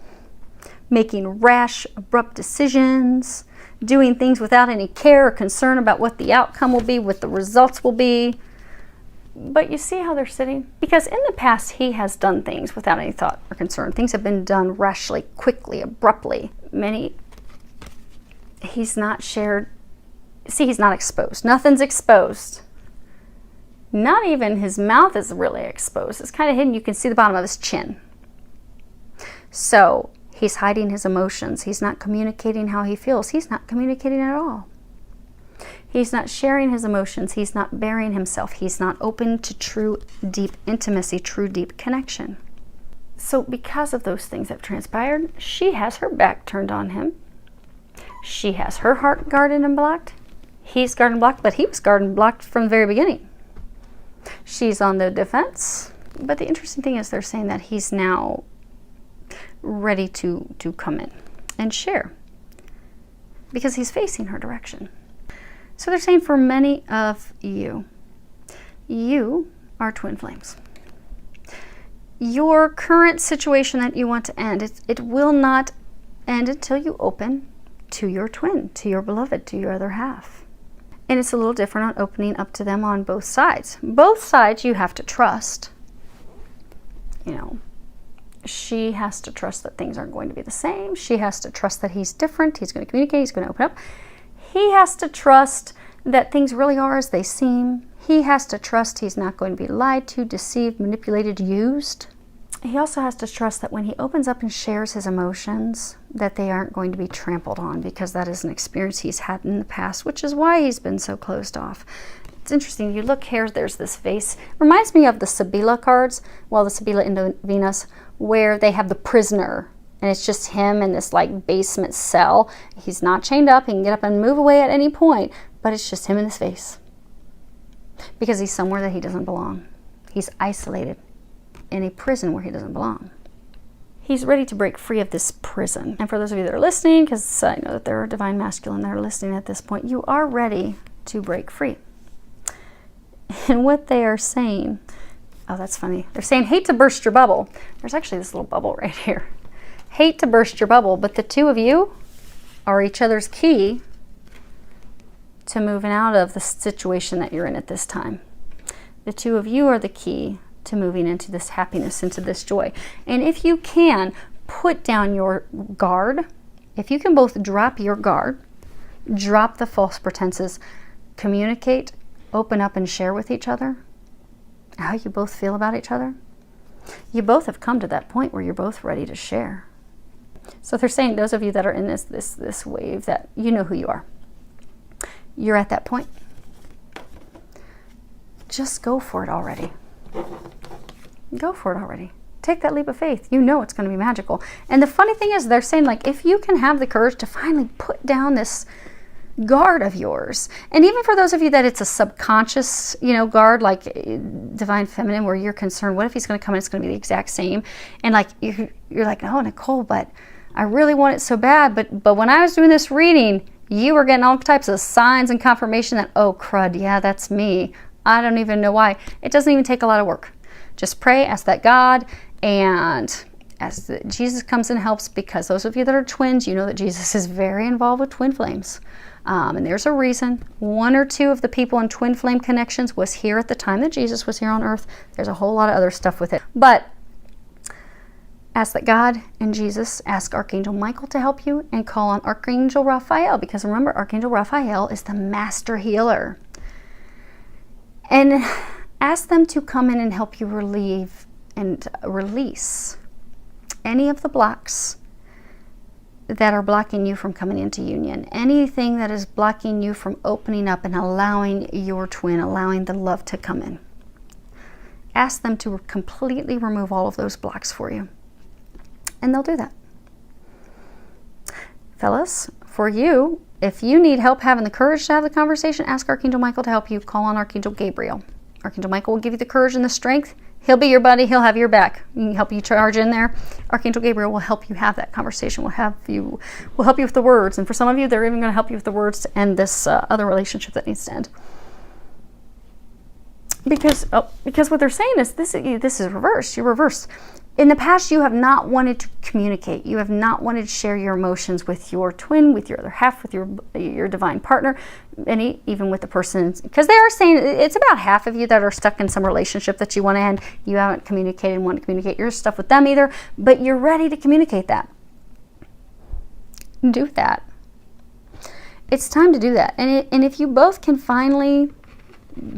making rash, abrupt decisions, doing things without any care or concern about what the outcome will be, what the results will be. But you see how they're sitting? Because in the past, he has done things without any thought or concern. Things have been done rashly, quickly, abruptly. He's not shared. See, he's not exposed. Nothing's exposed. Not even his mouth is really exposed. It's kind of hidden. You can see the bottom of his chin. So he's hiding his emotions. He's not communicating how he feels. He's not communicating at all. He's not sharing his emotions. He's not bearing himself. He's not open to true, deep intimacy, true, deep connection. So because of those things that have transpired, she has her back turned on him. She has her heart guarded and blocked. He's guarded and blocked, but he was guarded and blocked from the very beginning. She's on the defense. But the interesting thing is they're saying that he's now ready to come in and share because he's facing her direction. So they're saying for many of you, you are twin flames. Your current situation that you want to end, it will not end until you open to your twin, to your beloved, to your other half. And it's a little different on opening up to them on both sides. Both sides you have to trust. You know, she has to trust that things aren't going to be the same. She has to trust that he's different. He's going to communicate. He's going to open up. He has to trust that things really are as they seem. He has to trust he's not going to be lied to, deceived, manipulated, used. He also has to trust that when he opens up and shares his emotions, that they aren't going to be trampled on, because that is an experience he's had in the past, which is why he's been so closed off. It's interesting. You look here, there's this vase. Reminds me of the Sibilla cards, well, the Sibilla into Venus, where they have the prisoner, and it's just him in this like basement cell. He's not chained up. He can get up and move away at any point, but it's just him in this vase. Because he's somewhere that he doesn't belong. He's isolated in a prison where he doesn't belong. He's ready to break free of this prison. And for those of you that are listening, because I know that there are divine masculine that are listening at this point, you are ready to break free. And what they are saying, oh, that's funny. They're saying, hate to burst your bubble. There's actually this little bubble right here. Hate to burst your bubble, but the two of you are each other's key to moving out of the situation that you're in at this time. The two of you are the key to moving into this happiness, into this joy. And if you can, put down your guard. If you can both drop your guard, drop the false pretenses, communicate, open up and share with each other how you both feel about each other, you both have come to that point where you're both ready to share. So they're saying, those of you that are in this wave, that you know who you are. You're at that point. Just go for it already. Go for it already. Take that leap of faith. You know it's going to be magical. And the funny thing is, they're saying, like, if you can have the courage to finally put down this guard of yours, and even for those of you that it's a subconscious, you know, guard, like divine feminine, where you're concerned, what if he's going to come and it's going to be the exact same? And like you're like, oh, Nicole, but I really want it so bad. But when I was doing this reading, you were getting all types of signs and confirmation that, oh, crud, yeah, that's me. I don't even know why. It doesn't even take a lot of work. Just pray, ask that God, and as Jesus comes and helps, because those of you that are twins, you know that Jesus is very involved with twin flames. And there's a reason. One or two of the people in twin flame connections was here at the time that Jesus was here on earth. There's a whole lot of other stuff with it. But ask that God and Jesus, ask Archangel Michael to help you, and call on Archangel Raphael, because remember, Archangel Raphael is the master healer. And ask them to come in and help you relieve and release any of the blocks that are blocking you from coming into union. Anything that is blocking you from opening up and allowing your twin, allowing the love to come in. Ask them to completely remove all of those blocks for you. And they'll do that. Fellas, for you, if you need help having the courage to have the conversation, ask Archangel Michael to help you. Call on Archangel Gabriel. Archangel Michael will give you the courage and the strength. He'll be your buddy. He'll have your back. He can help you charge in there. Archangel Gabriel will help you have that conversation. Will help you with the words. And for some of you, they're even going to help you with the words to end this other relationship that needs to end. Because what they're saying is this is reversed. You're reversed. In the past, you have not wanted to communicate. You have not wanted to share your emotions with your twin, with your other half, with your divine partner, and even with the person. Because they are saying it's about half of you that are stuck in some relationship that you want to end. You haven't communicated and want to communicate your stuff with them either, but you're ready to communicate that. Do that. It's time to do that. And if you both can finally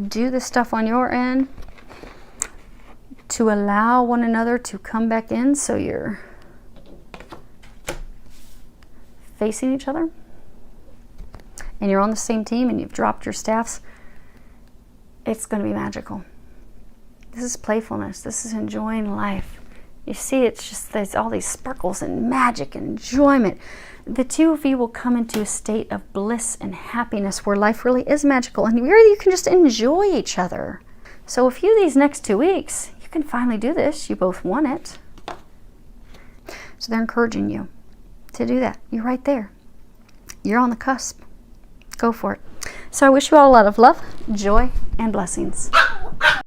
do the stuff on your end, to allow one another to come back in, so you're facing each other and you're on the same team and you've dropped your staffs, it's going to be magical. This is playfulness. This is enjoying life. You see, it's just there's all these sparkles and magic and enjoyment. The two of you will come into a state of bliss and happiness where life really is magical and where you can just enjoy each other. So a few of these next 2 weeks, you can finally do this. You both want it. So they're encouraging you to do that. You're right there. You're on the cusp. Go for it. So I wish you all a lot of love, joy, and blessings.